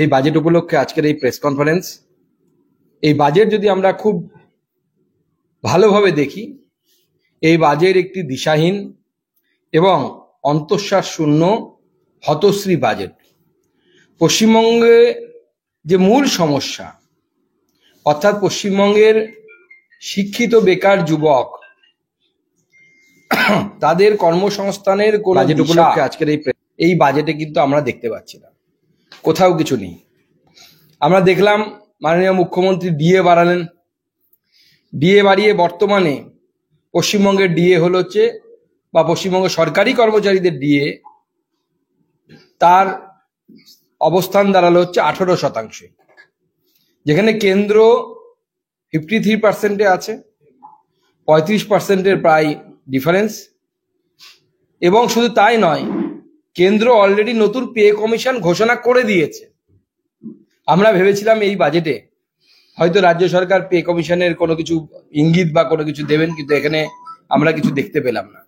এই বাজেট উপলক্ষে আজকের এই প্রেস কনফারেন্স। এই বাজেট যদি আমরা খুব ভালোভাবে দেখি, এই বাজেট একটি দিশাহীন এবং অন্তঃশ্বাস শূন্য হতশ্রী বাজেট। পশ্চিমবঙ্গে যে মূল সমস্যা, অর্থাৎ পশ্চিমবঙ্গের শিক্ষিত বেকার যুবক তাদের কর্মসংস্থানের কোন বাজেট উপলক্ষে আজকের এই বাজেটে কিন্তু আমরা দেখতে পাচ্ছি না, কোথাও কিছু নেই। আমরা দেখলাম মাননীয় মুখ্যমন্ত্রী ডিএ বাড়ালেন, ডিএ বাড়িয়ে বর্তমানে পশ্চিমবঙ্গের ডিএ হল হচ্ছে বা পশ্চিমবঙ্গ সরকারি কর্মচারীদের ডিএ, তার অবস্থান দাঁড়ালো হচ্ছে 18%, যেখানে কেন্দ্র 53% আছে, 35% প্রায় ডিফারেন্স। এবং শুধু তাই নয়, কেন্দ্র অলরেডি নতুন পে কমিশন ঘোষণা করে দিয়েছে। আমরা ভেবেছিলাম এই বাজেটে হয়তো রাজ্য সরকার পে কমিশনের কোনো কিছু ইঙ্গিত বা কোনো কিছু দেবেন, কিন্তু এখানে আমরা কিছু দেখতে পেলাম না।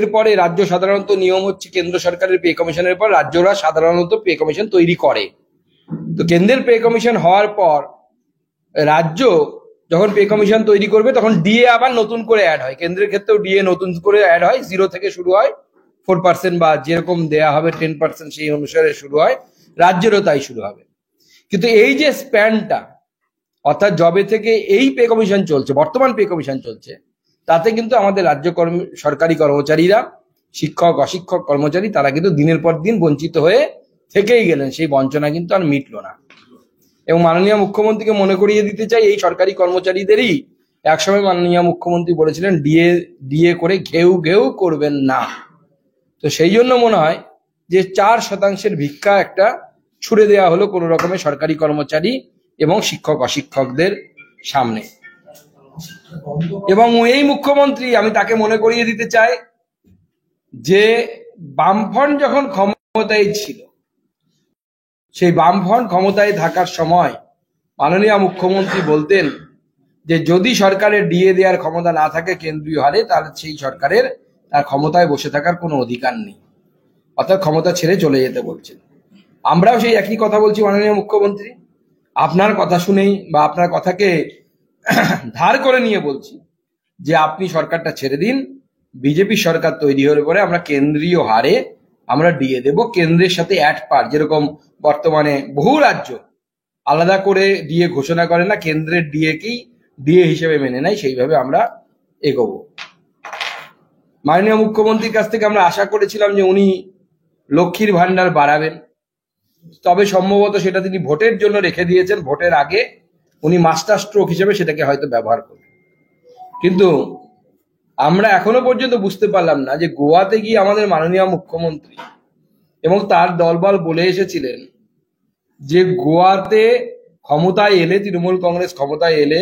এরপরে রাজ্য সাধারণত নিয়ম হচ্ছে কেন্দ্র সরকারের পে কমিশনের পর রাজ্যরা সাধারণত পে কমিশন তৈরি করে। তো কেন্দ্রের পে কমিশন হওয়ার পর রাজ্য যখন পে কমিশন তৈরি করবে তখন ডিএ আবার নতুন করে অ্যাড হয়। কেন্দ্রের ক্ষেত্রেও ডিএ নতুন করে অ্যাড হয়, 0 থেকে শুরু হয়, 4% বা যেরকম দেয়া হবে 10% সেই অনুসারে শুরু হয়, রাজ্যেরও তাই শুরু হবে। কিন্তু এই যে স্প্যানটা, অর্থাৎ জবে থেকে এই পে কমিশন চলছে, বর্তমান পে কমিশন চলছে, তাতে কিন্তু আমাদের রাজ্য সরকারি কর্মচারীরা, শিক্ষক অশিক্ষক কর্মচারী, তারা কিন্তু দিনের পর দিন বঞ্চিত হয়ে থেকেই গেলেন। সেই বঞ্চনা কিন্তু আর মিটলো না। এবং মাননীয় মুখ্যমন্ত্রীকে মনে করিয়ে দিতে চাই, এই সরকারি কর্মচারীদেরই একসময় মাননীয় মুখ্যমন্ত্রী বলেছিলেন ডিএ করে ঘেউ ঘেউ করবেন না। তো সেই জন্য মনে হয় যে 4% ভিক্ষা একটা ছুড়ে দেওয়া হলো কোনো রকমের সরকারি কর্মচারী এবং শিক্ষক অশিক্ষকদের সামনে। এবং এই মুখ্যমন্ত্রী, আমি তাকে মনে করিয়ে দিতে চাই যে বামফ্রন্ট যখন ক্ষমতায় ছিল, সেই বামফ্রন্ট ক্ষমতায় থাকার সময় মাননীয় মুখ্যমন্ত্রী বলতেন যে যদি সরকারের ডিএ দেওয়ার ক্ষমতা না থাকে কেন্দ্রীয় হারে, তাহলে সেই সরকারের তার ক্ষমতায় বসে থাকার কোনো অধিকার নেই, অর্থাৎ ক্ষমতা ছেড়ে চলে যেতে বলছেন। আমরাও সেই একই কথা বলছি মাননীয় মুখ্যমন্ত্রী, আপনার কথা শুনেই বা আপনার কথাকে ধার করে নিয়ে বলছি যে আপনি সরকারটা ছেড়ে দিন, বিজেপি সরকার তৈরি হলে পরে আমরা কেন্দ্রীয় হারে আমরা ডিএ দেব, কেন্দ্রের সাথে পার। যেরকম বর্তমানে বহু রাজ্য আলাদা করে ডিএ ঘোষণা করে না, কেন্দ্রের ডিএকেই ডিএ হিসেবে মেনে নেয়, সেইভাবে আমরা এগোবো। মাননীয় মুখ্যমন্ত্রীর কাছ থেকে আমরা আশা করেছিলাম যে উনি লক্ষ্মীর ভান্ডার বাড়াবেন, তবে সম্ভবত সেটা তিনি ভোটের জন্য রেখে দিয়েছেন, ভোটের আগে উনি মাস্টার স্ট্রোক হিসেবে সেটাকে হয়তো ব্যবহার করবেন। কিন্তু আমরা এখনো পর্যন্ত বুঝতে পারলাম না যে গোয়াতে গিয়ে আমাদের মাননীয় মুখ্যমন্ত্রী এবং তার দলবল বলে এসেছিলেন যে গোয়াতে ক্ষমতায় এলে, তৃণমূল কংগ্রেস ক্ষমতায় এলে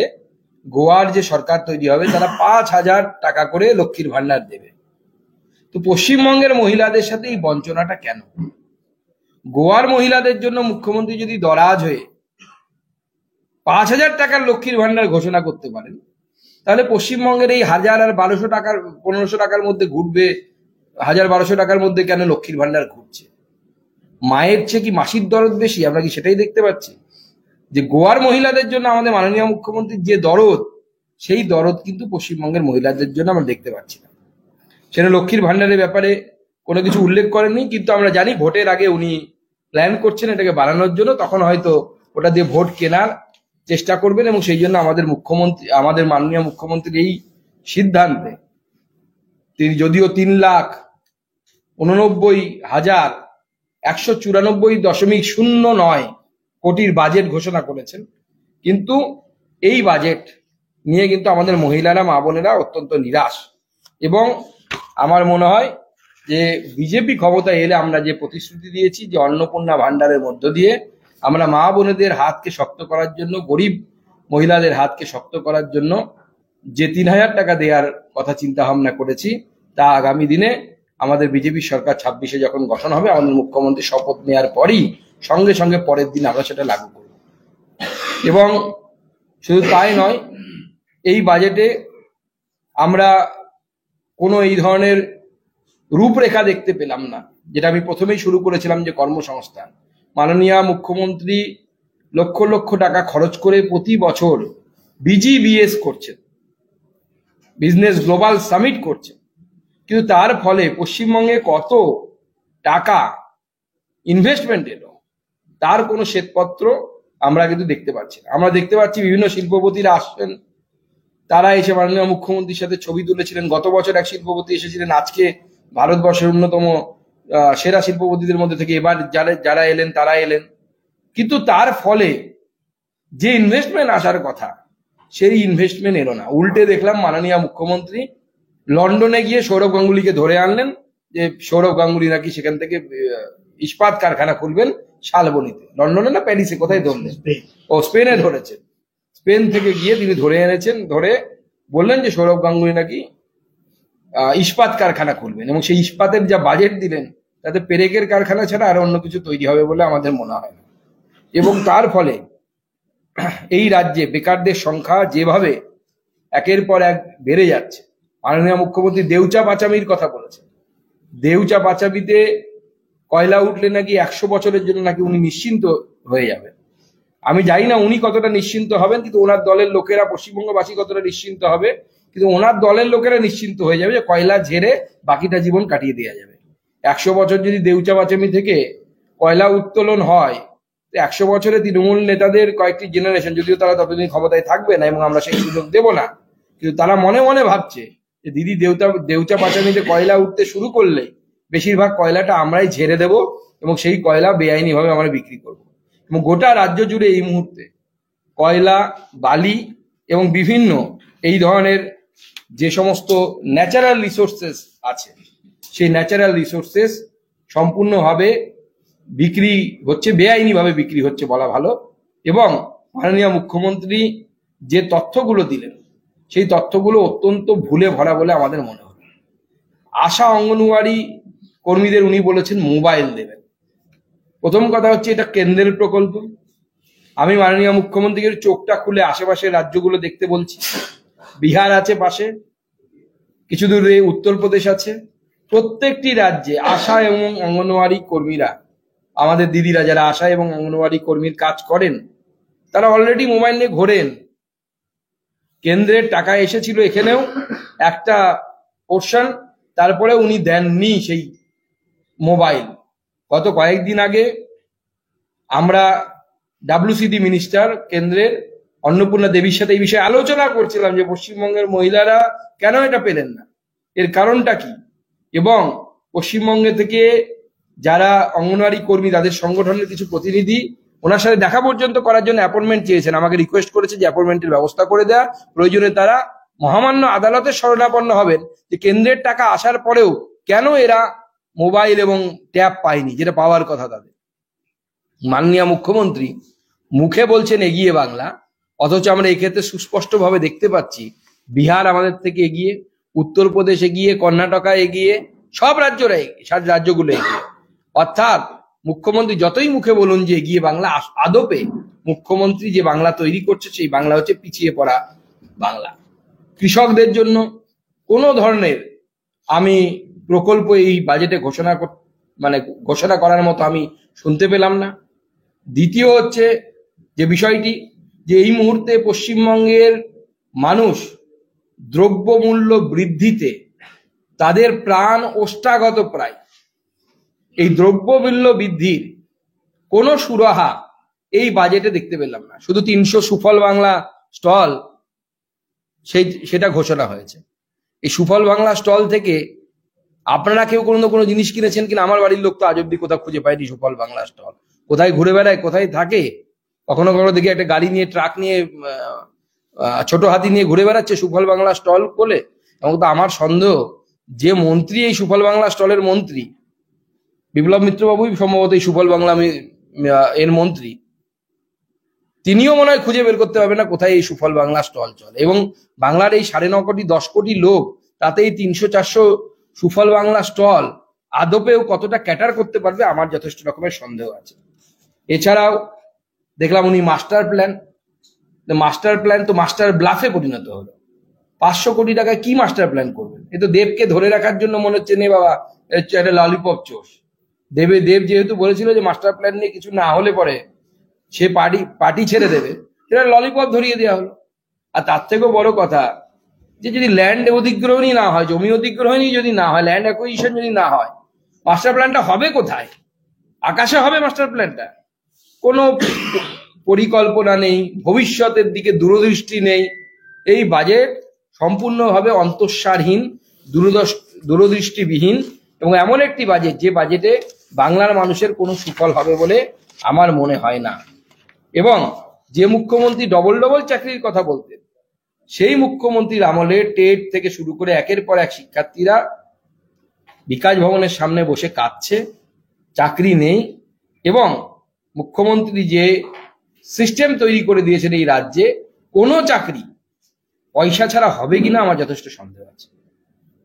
গোয়ার যে সরকার তৈরি হবে তারা 5,000 টাকা করে লক্ষ্মীর ভান্ডার দেবে। তো পশ্চিমবঙ্গের মহিলাদের সাথে এই বঞ্চনাটা কেন? গোয়ার মহিলাদের জন্য মুখ্যমন্ত্রী যদি দরাজ হয়ে 5,000 টাকার লক্ষ্মীর ভান্ডার ঘোষণা করতে পারেন, তাহলে পশ্চিমবঙ্গের এই 1,000 আর 1,200 টাকার 1,500 টাকার মধ্যে ঘুরবে, 1,000-1,200 টাকার মধ্যে কেন লক্ষ্মীর ভান্ডার ঘুরছে? মায়ের চেয়ে কি মাসির দরদ বেশি? আমরা কি সেটাই দেখতে পাচ্ছি? যে গোয়ার মহিলাদের জন্য আমাদের মাননীয় মুখ্যমন্ত্রীর যে দরদ, সেই দরদ কিন্তু পশ্চিমবঙ্গের মহিলাদের জন্য আমরা দেখতে পাচ্ছি না। সেটা লক্ষ্মীর ভান্ডারের ব্যাপারে কোনো কিছু উল্লেখ করেননি, কিন্তু আমরা জানি ভোটের আগে উনি প্ল্যান করছেন এটাকে বাড়ানোর জন্য, তখন হয়তো ওটা দিয়ে ভোট কেনার চেষ্টা করবেন। এবং সেই জন্য আমাদের মাননীয় মুখ্যমন্ত্রীর এই সিদ্ধান্তে তিনি যদিও 3,89,194.09 কোটির বাজেট ঘোষণা করেছেন, কিন্তু এই বাজেট নিয়ে কিন্তু আমাদের মহিলারা, মা বোনেরা অত্যন্ত নিরাশ। এবং আমার মনে হয় যে বিজেপি ক্ষমতায় এলে আমরা যে প্রতিশ্রুতি দিয়েছি যে অন্নপূর্ণা ভান্ডারের মধ্য দিয়ে আমরা মা বোনেদের হাতকে শক্ত করার জন্য, গরিব মহিলাদের হাতকে শক্ত করার জন্য যে 3,000 টাকা দেওয়ার কথা চিন্তা ভাবনা করেছি, তা আগামী দিনে আমাদের বিজেপি সরকার 26-এ যখন গঠন হবে, আমাদের মুখ্যমন্ত্রী শপথ নেওয়ার পরই সঙ্গে সঙ্গে পরের দিন আমরা সেটা লাগু করব। এবং শুধু তাই নয়, এই বাজেটে আমরা কোনো এই ধরনের রূপরেখা দেখতে পেলাম না, যেটা আমি প্রথমেই শুরু করেছিলাম যে কর্মসংস্থান। মাননীয় মুখ্যমন্ত্রী লক্ষ লক্ষ টাকা খরচ করে প্রতি বছর বিজিবিএস করছেন, বিজনেস গ্লোবাল সামিট করছেন, কিন্তু তার ফলে পশ্চিমবঙ্গে কত টাকা ইনভেস্টমেন্ট এলো তার কোনো শ্বেতপত্র আমরা কিন্তু দেখতে পাচ্ছি না। আমরা দেখতে পাচ্ছি বিভিন্ন শিল্পপতিরা আসছেন, তারা এসে মাননীয় মুখ্যমন্ত্রীর সাথে ছবি তুলেছিলেন। গত বছর এক শিল্পপতি এসেছিলেন, আজকে ভারতবর্ষের অন্যতম সেরা শিল্পপতিদের মধ্যে থেকে এবার যারা এলেন তারা এলেন, কিন্তু তার ফলে যে ইনভেস্টমেন্ট আসার কথা সেই ইনভেস্টমেন্ট এলো না। উল্টে দেখলাম মাননীয় মুখ্যমন্ত্রী লন্ডনে গিয়ে সৌরভ গাঙ্গুলিকে ধরে আনলেন, যে সৌরভ গাঙ্গুলি নাকি সেখান থেকে ইস্পাত কারখানা খুলবেন শালবনীতে। লন্ডনে না প্যারিসে, কোথায় ধরলেন? ও স্পেনে ধরেছেন। স্পেন থেকে গিয়ে তিনি ধরে এনেছেন, ধরে বললেন যে সৌরভ গাঙ্গুলি নাকি ইস্পাত কারখানা খুলবেন, এবং সেই ইস্পাতের যা বাজেট দিলেন তাতে পেরেকের কারখানা ছাড়া আর অন্য কিছু তৈরি হবে বলে আমাদের মনে হয় না। এবং তার ফলে এই রাজ্যে বেকারদের সংখ্যা যেভাবে একের পর এক বেড়ে যাচ্ছে, মাননীয় মুখ্যমন্ত্রী দেউচা পাচামির কথা বলেছেন। দেউচা পাচামিতে কয়লা উঠলে নাকি 100 বছরের জন্য নাকি উনি নিশ্চিন্ত হয়ে যাবেন। আমি জানি না উনি কতটা নিশ্চিন্ত হবেন, কিন্তু ওনার দলের লোকেরা, পশ্চিমবঙ্গবাসী কতটা নিশ্চিন্ত হবে, কিন্তু ওনার দলের লোকেরা নিশ্চিন্ত হয়ে যাবে যে কয়লা ঝেড়ে বাকিটা জীবন কাটিয়ে দেওয়া যাবে। 100 বছর যদি দেউচা পাচামি থেকে কয়লা উত্তোলন হয়, 100 বছরে তৃণমূল নেতাদের কয়েকটি জেনারেশন, যদিও তারা ততদিন ক্ষমতায় থাকবে না এবং আমরা সেই সুযোগ দেব না, কিন্তু তারা মনে মনে ভাবছে যে দিদি দেউচা পাচামিতে কয়লা উঠতে শুরু করলে বেশিরভাগ কয়লাটা আমরাই ঝেড়ে দেব এবং সেই কয়লা বেআইনি ভাবে আমরা বিক্রি করব। এবং গোটা রাজ্য জুড়ে এই মুহূর্তে কয়লা, বালি এবং বিভিন্ন এই ধরনের যে সমস্ত ন্যাচারাল রিসোর্সেস আছে, সেই ন্যাচারাল রিসোর্সেস সম্পূর্ণভাবে বিক্রি হচ্ছে, বেআইনি ভাবে বিক্রি হচ্ছে বলা ভালো। এবং মাননীয় মুখ্যমন্ত্রী যে তথ্যগুলো দিলেন সেই তথ্যগুলো অত্যন্ত ভুলে ভরা বলে আমাদের মনে হয়। আশা অঙ্গনওয়াড়ি কর্মীদের উনি বলেছেন মোবাইল দেবেন। প্রথম কথা হচ্ছে এটা কেন্দ্রের প্রকল্প। আমি মাননীয় মুখ্যমন্ত্রীকে চোখটা খুলে আশেপাশের রাজ্যগুলো দেখতে বলছি। বিহার আছে পাশে, কিছু দূরে উত্তরপ্রদেশ আছে। প্রত্যেকটি রাজ্যে আশা এবং অঙ্গনওয়াড়ি কর্মীরা, আমাদের দিদিরা যারা আশা এবং অঙ্গনওয়াড়ি কর্মীর কাজ করেন, তারা অলরেডি মোবাইল নিয়ে ঘোরেন। কেন্দ্রের টাকা এসেছিল এখানেও একটা পোর্শন, তারপরে উনি দেননি সেই মোবাইল। গত কয়েকদিন আগে আমরা ডাব্লিউসিডি মিনিস্টার কেন্দ্রের অন্নপূর্ণা দেবীর সাথে এই বিষয়ে আলোচনা করছিলাম যে পশ্চিমবঙ্গের মহিলারা কেন এটা পেলেন না, এর কারণটা কি। এবং পশ্চিমবঙ্গে থেকে যারা অঙ্গনওয়াড়ি কর্মী, তাদের সংগঠনের কিছু প্রতিনিধি ওনার সাথে দেখা পর্যন্ত করার জন্য অ্যাপয়েন্টমেন্ট চেয়েছেন, আমাকে রিকোয়েস্ট করেছে যে অ্যাপয়েন্টমেন্টের ব্যবস্থা করে দেওয়া, প্রয়োজনে তারা মহামান্য আদালতের শরণাপন্ন হবেন যে কেন্দ্রের টাকা আসার পরেও কেন এরা মোবাইল এবং ট্যাব পায়নি, যেটা পাওয়ার কথা তাদের। মাননীয় মুখ্যমন্ত্রী মুখে বলছেন এগিয়ে বাংলা, অথচ আমরা এক্ষেত্রে সুস্পষ্টভাবে দেখতে পাচ্ছি বিহার আমাদের থেকে এগিয়ে, উত্তরপ্রদেশ এগিয়ে, কর্ণাটকা এগিয়ে, সব রাজ্যগুলো এগিয়ে। অর্থাৎ মুখ্যমন্ত্রী যতই মুখে বলুন যে এগিয়ে বাংলা, আদপে মুখ্যমন্ত্রী যে বাংলা তৈরি করছে সেই বাংলা হচ্ছে পিছিয়ে পড়া বাংলা। কৃষকদের জন্য কোনো ধরনের আমি প্রকল্প এই বাজেটে ঘোষণা করার মতো আমি শুনতে পেলাম না। দ্বিতীয় হচ্ছে যে বিষয়টি, যে এই মুহূর্তে পশ্চিমবঙ্গের মানুষ দ্রব্যমূল্য বৃদ্ধিতে তাদের প্রাণ ওষ্ঠাগত প্রায়। এই দ্রব্যমূল্য বৃদ্ধির কোনো সুরাহা এই বাজেটে দেখতে পেলাম না। শুধু 300 সুফল বাংলা স্টল সেটা ঘোষণা হয়েছে। এই সুফল বাংলা স্টল থেকে আপনারা কেউ কোনো জিনিস কিনেছেন কিনা? আমার বাড়ির লোক তো আজ অব্দি কোথাও খুঁজে পায়নি সুফল বাংলা স্টল। কোথায় ঘুরে বেড়ায়, কোথায় থাকে, কখনো কখনো দেখি একটা গাড়ি নিয়ে, ট্রাক নিয়ে, ছোট হাতি নিয়ে ঘুরে বেড়াচ্ছে সুফল বাংলা স্টল বলে। এবং তো আমার সন্দেহ যে মন্ত্রী এই সুফল বাংলা স্টলের মন্ত্রী, বিপ্লব মিত্র বাবুই সম্ভবত এই সুফল বাংলা এর মন্ত্রী, তিনিও মনে হয় খুঁজে বের করতে পারবেন না কোথায় এই সুফল বাংলা স্টল চলে। এবং বাংলার এই 9.5 কোটি 10 কোটি লোক, তাতে এই 300-400 সুফল বাংলা স্টল আদপেও কতটা ক্যাটার করতে পারবে আমার যথেষ্ট রকমের সন্দেহ আছে। এছাড়াও দেখলাম উনি মাস্টার প্ল্যান তো মাস্টার ব্লাফে পরিণত হলো। 500 কোটি টাকায় কি মাস্টার প্ল্যান করবেন? এ তো দেবকে ধরে রাখার জন্য মনে হচ্ছে, নে বাবা একটা ললিপপ চোষ, দেব যেহেতু বলেছিল যে মাস্টার প্ল্যান নিয়ে কিছু না হলে পরে সে পার্টি ছেড়ে দেবে, সেটা ললিপপ ধরিয়ে দেওয়া হলো। আর তার থেকেও বড় কথা, যে যদি ল্যান্ড অধিগ্রহণই না হয়, জমি অধিগ্রহণই যদি না হয়, ল্যান্ড অ্যাকুইজিশন যদি না হয়, মাস্টার প্ল্যানটা হবে কোথায়? আকাশে হবে মাস্টার প্ল্যানটা? কোনো পরিকল্পনা নেই, ভবিষ্যতের দিকে দূরদৃষ্টি নেই। এই বাজেট সম্পূর্ণভাবে অন্তঃসারহীন, দূরদৃষ্টিবিহীন এবং এমন একটি বাজেট যে বাজেটে বাংলার মানুষের কোনো সুফল হবে বলে আমার মনে হয় না। এবং যে মুখ্যমন্ত্রী ডবল চাকরির কথা বলতেন, সেই মুখ্যমন্ত্রীর আমলে টেট থেকে শুরু করে একের পর এক শিক্ষার্থীরা বিকাশ ভবনের সামনে বসে কাঁদছে, চাকরি নেই। এবং মুখ্যমন্ত্রী যে সিস্টেম তৈরি করে দিয়েছেন এই রাজ্যে, কোনো চাকরি পয়সা ছাড়া হবে কিনা আমার যথেষ্ট সন্দেহ আছে।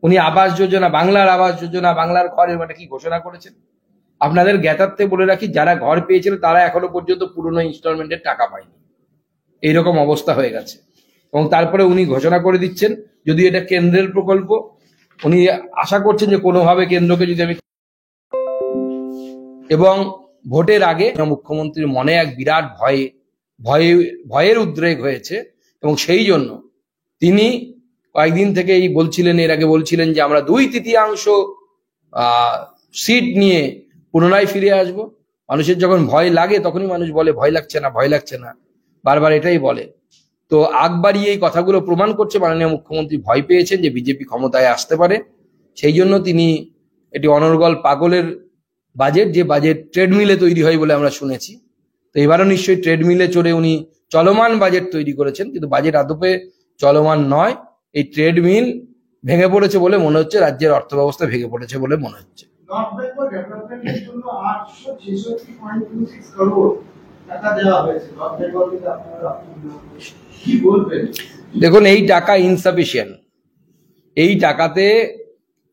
উনি আবাস যোজনা, বাংলার আবাস যোজনা, বাংলার ঘরের মানে কি ঘোষণা করেছেন? আপনাদের জ্ঞাতার্থে বলে রাখি, যারা ঘর পেয়েছিল তারা এখনো পর্যন্ত পুরনো ইনস্টলমেন্টের টাকা পায়নি। এইরকম অবস্থা হয়ে গেছে। এবং তারপরে উনি ঘোষণা করে দিচ্ছেন, যদি এটা কেন্দ্রের প্রকল্প, উনি আশা করছেন যে কোনোভাবে কেন্দ্রকে যদি আমি, এবং ভোটের আগে মুখ্যমন্ত্রীর মনে এক বিরাট ভয়ের উদ্রেক হয়েছে। এবং সেই জন্য তিনি কয়েকদিন থেকেই বলছিলেন, এর আগে বলছিলেন যে আমরা 2/3 সিট নিয়ে পুনরায় ফিরে আসব। মানুষের যখন ভয় লাগে তখনই মানুষ বলে ভয় লাগছে না, ভয় লাগছে না, বারবার এটাই বলে। তো আগবারই এই কথাগুলো প্রমাণ করছে মাননীয় মুখ্যমন্ত্রী ভয় পেয়েছেন যে বিজেপি ক্ষমতায় আসতে পারে। সেই জন্য তিনি এটি অনর্গল পাগলের বাজেট, যে বাজেট ট্রেডমিলে তৈরি হয় বলে আমরা শুনেছি, তো এবারও নিশ্চয়ই ট্রেডমিলে চড়ে উনি চলমান বাজেট তৈরি করেছেন, কিন্তু বাজেট আদপে চলমান নয়। এই ট্রেডমিল ভেঙে পড়েছে বলে মনে হচ্ছে, রাজ্যের অর্থ ব্যবস্থা ভেঙে পড়েছে বলে মনে হচ্ছে। দেখুন, এই টাকা ইনসাফিসিয়েন্ট। এই টাকাতে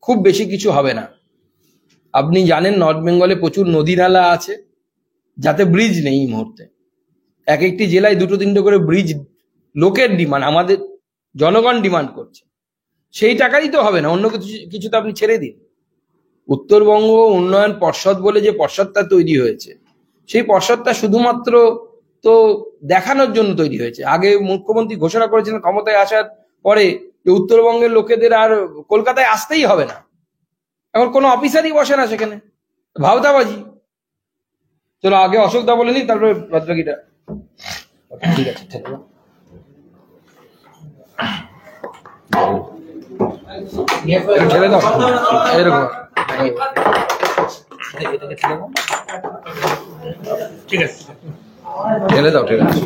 খুব বেশি কিছু হবে না। আপনি জানেন নর্থ বেঙ্গলে প্রচুর নদী নালা আছে যাতে ব্রিজ নেই এই মুহূর্তে। এক একটি জেলায় 2-3টে করে ব্রিজ লোকের ডিমান্ড, আমাদের জনগণ ডিমান্ড করছে। সেই টাকারই তো হবে না, অন্য কিছু তো আপনি ছেড়ে দিন। উত্তরবঙ্গ উন্নয়ন পর্ষদ বলে যে পর্ষদটা তৈরি হয়েছে, সেই পর্ষদটা শুধুমাত্র তো দেখানোর জন্য তৈরি হয়েছে। আগে মুখ্যমন্ত্রী ঘোষণা করেছিলেন ক্ষমতায় আসার পরে যে উত্তরবঙ্গের লোকেদের আর কলকাতায় আসতেই হবে না। এখন কোনো অফিসারই বসে না সেখানে, ভাওতাবাজি। চলো আগে অশোক দা বলেনি, তারপরে ভদ্রগীটা। ঠিক আছে, ছেড়ে দাও এরকম। ঠিক আছে, ছেড়ে দাও, ঠিক আছে।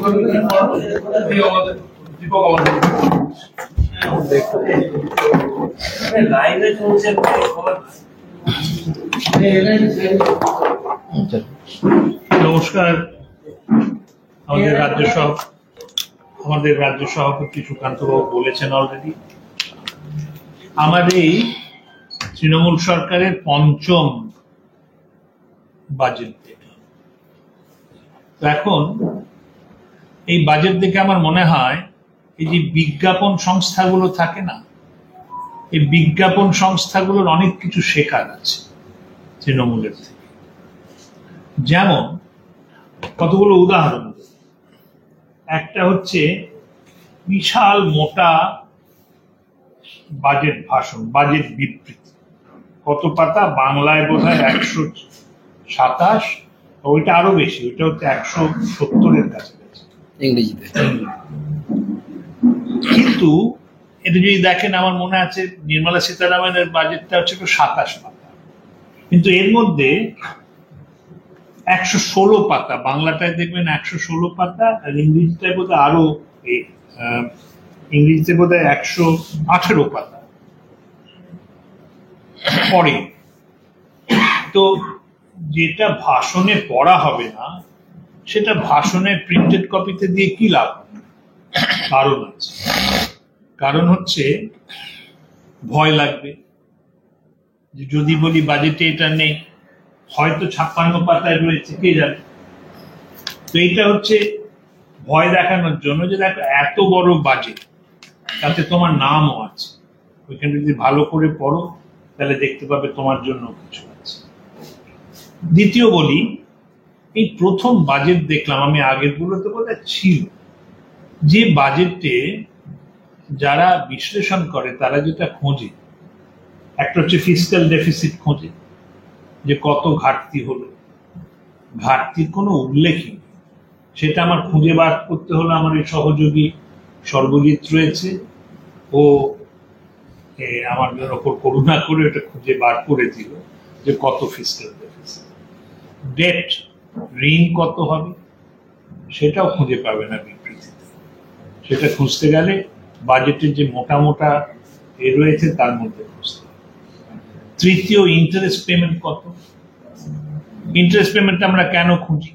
নমস্কার। আমাদের রাজ্য সভাপতি সুকান্ত বাবু বলেছেন অলরেডি, আমাদের এই তৃণমূল সরকারের পঞ্চম বাজেট। তো এখন এই বাজেট দেখে আমার মনে হয় এই যে বিজ্ঞাপন সংস্থাগুলো থাকে না, এই বিজ্ঞাপন সংস্থাগুলোর অনেক কিছু শেখার আছে তৃণমূলের থেকে। যেমন কতগুলো উদাহরণ, একটা হচ্ছে বিশাল মোটা বাজেট ভাষণ, বাজেট বিবৃতি, কত পাতা, বাংলায় বোধহয় 127, ওইটা আরো বেশি, ওইটা হচ্ছে 170-এর কাছাকাছি ইংরেজিতে। কিন্তু এটা যদি দেখেন, আমার মনে আছে নির্মলা সীতারামনের বাজেটটা হচ্ছে 27 পাতা, কিন্তু এর মধ্যে 116 পাতা, বাংলাটায় দেখবেন 116 পাতা, আর ইংরেজিটায় বোধহয় আরো, ইংরেজিতে বোধহয় 118 পাতা পড়ে। তো যেটা ভাষণে পড়া হবে না, সেটা ভাষণের প্রিন্টেড কপিতে দিয়ে কি লাভ? কারণ আছে, কারণ হচ্ছে ভয় লাগবে যে যদি বলি বাজেটে এটা নেই, হয়তো 56 পাতায় রয়েছে, কে জানে। তো এইটা হচ্ছে ভয় দেখানোর জন্য যে দেখো এত বড় বাজেট, তাতে তোমার নামও আছে, ওইখানে যদি ভালো করে পড়ো তাহলে দেখতে পাবে তোমার জন্য কিছু আছে। দ্বিতীয় বলি, এই প্রথম বাজেট দেখলাম আমি, আগের গুলো তো বোধহয় ছিল, যে বাজেটে যারা বিশ্লেষণ করে তারা যেটা খোঁজে, একটা হচ্ছে ফিসক্যাল ডেফিসিট খোঁজে, যে কত ঘাটতি হলো, ঘাটতির কোনো উল্লেখই নেই। সেটা আমার খুঁজে বার করতে হলো, আমার এই সহযোগী সর্বজিৎ রয়েছে, ও আমার ওপর করুণা করে ওটা খুঁজে বার করে দিল যে কত ফিসক্যাল ডেফিসিট। ডেট, ঋণ কত হবে সেটাও খুঁজে পাবে না বিবৃতিতে। সেটা খুঁজতে গেলে বাজেটের যে মোটা মোটা রয়েছে তার মধ্যে খুঁজতে হবে। তৃতীয়, ইন্টারেস্ট পেমেন্ট কত। ইন্টারেস্ট পেমেন্ট আমরা কেন খুঁজি?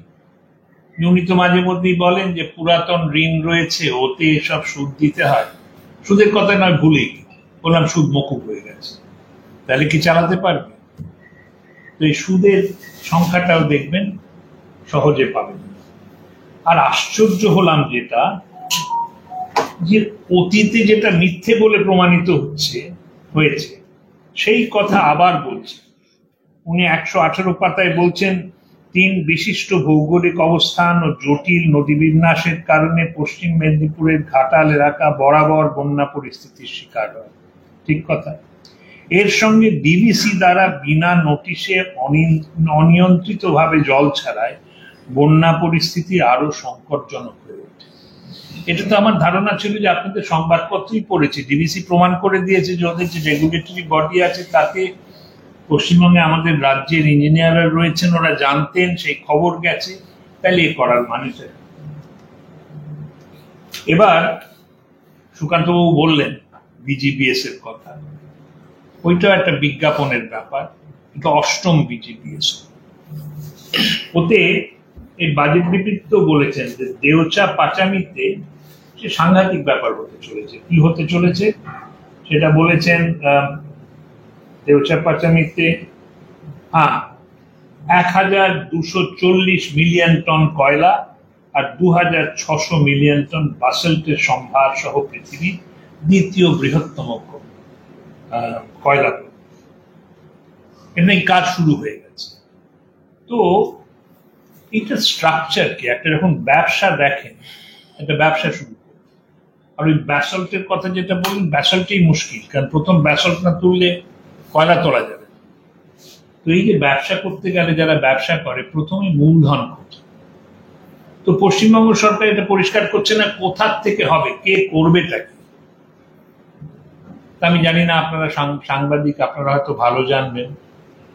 উনি তো মাঝে মধ্যেই বলেন যে পুরাতন ঋণ রয়েছে, ওতে সব সুদ দিতে হয়। সুদের কথা নয়, ভুলেই বললাম সুদ মকুব হয়ে গেছে, তাহলে কি চালাতে পারবে? তো এই সুদের সংখ্যাটাও দেখবেন সহজে পাবেন। আর আশ্চর্য হলাম যেটা, যে অতীতে যেটা মিথ্যে বলে প্রমাণিত হয়েছে সেই কথা আবার বলছে। উনি 118 পাতায় বলছেন, 3 বিশিষ্ট ভৌগোলিক অবস্থান ও জটিল নদী বিন্যাসের কারণে পশ্চিম মেদিনীপুরের ঘাটাল এলাকা বরাবর বন্যা পরিস্থিতির শিকার হয়। ঠিক কথা। এর সঙ্গে ডিভিসি দ্বারা বিনা নোটিশে অনিয়ন্ত্রিতভাবে জল ছাড়ায় বন্যা পরিস্থিতি আরো সংকটজনক হয়ে ওঠে। এটা তো আমার ধারণা ছিল যে আপনাদের সংবাদপত্রেই পড়েছি, ডিভিসি প্রমাণ করে দিয়েছে যে ওদের যে রেগুলেটরি বডি আছে তাতে পশ্চিমবঙ্গে আমাদের রাজ্যের ইঞ্জিনিয়াররা রয়েছেন, ওরা জানতেন, সেই খবর গেছে, তাহলে এ করার মানুষের। এবার সুকান্তবাবু বললেন বিজিবিএস এর কথা, ওইটা একটা বিজ্ঞাপনের ব্যাপার, এটা 8ম বিজিবিএস। ওতে এই বাজেট বিবৃতিতে বলেছেন যে দেওচা পাচামিতে যে সাংঘাতিক ব্যাপার হতে চলেছে। কি হতে চলেছে সেটা বলেছেন, দেওচা পাচামিতে 1240 মিলিয়ন টন কয়লা আর 2600 মিলিয়ন টন বাসল্টের সম্ভার সহ পৃথিবীর দ্বিতীয় বৃহত্তম কয়লা। এমনি কাজ শুরু হয়ে গেছে। তো এটা স্ট্রাকচার কি, একটা যখন ব্যবসা দেখেন, একটা ব্যবসা শুরু করে, আর ওই ব্যাসল্টের কথা যেটা বললেন, ব্যাসল্টই মুশকিল, কারণ প্রথম ব্যাসল্ট না তুললে কয়লা তোলা যাবে। তো এই যে ব্যবসা করতে গেলে যারা ব্যবসা করে প্রথমে মূলধন খোঁজে। তো পশ্চিমবঙ্গ সরকার এটা পরিষ্কার করছে না কোথা থেকে হবে, কে করবেটা কি। আমি জানি না, আপনারা সাংবাদিক, আপনারা হয়তো ভালো জানবেন।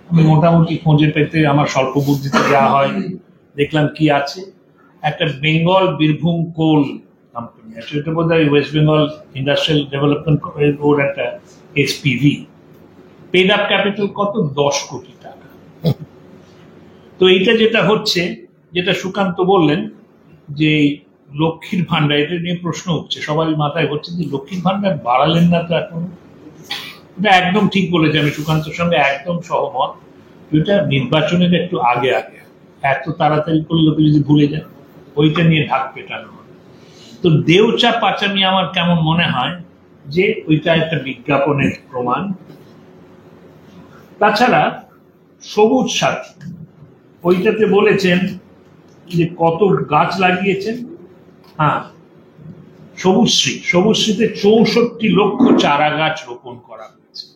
আমি মোটামুটি খোঁজে পেতে আমার স্বল্প বুদ্ধিতে যা হয় দেখলাম কি আছে, একটা বেঙ্গল বীরভূম কোল কোম্পানি আছে, এটা বোধ হয় ওয়েস্ট বেঙ্গল ইন্ডাস্ট্রিয়াল ডেভেলপমেন্ট, ওর একটা এসপিভি। পেড আপ ক্যাপিটাল কত? 10 কোটি টাকা। তো এইটা যেটা হচ্ছে, যেটা সুকান্ত বললেন যে লক্ষ্মীর ভান্ডার, এটা নিয়ে প্রশ্ন উঠছে, সবারই মাথায় হচ্ছে যে লক্ষ্মীর ভান্ডার বাড়ালেন না তো এখন। এটা একদম ঠিক বলেছে, আমি সুকান্তর সঙ্গে একদম সহমত। এটা নির্বাচনের একটু আগে আগে, এত তাড়াতাড়ি করলে লোকে যদি ভুলে যায়, ওইটা নিয়ে ঢাক পেটানো হবে। তো দেওচা পাচামি আমার কেমন মনে হয় যে ওইটা একটা বিজ্ঞাপনের প্রমাণ। তাছাড়া সবুজ সাথী, ওইটাতে বলেছেন যে কত গাছ লাগিয়েছেন। সবুজশ্রীতে 64 লক্ষ চারা গাছ রোপণ করা হয়েছে।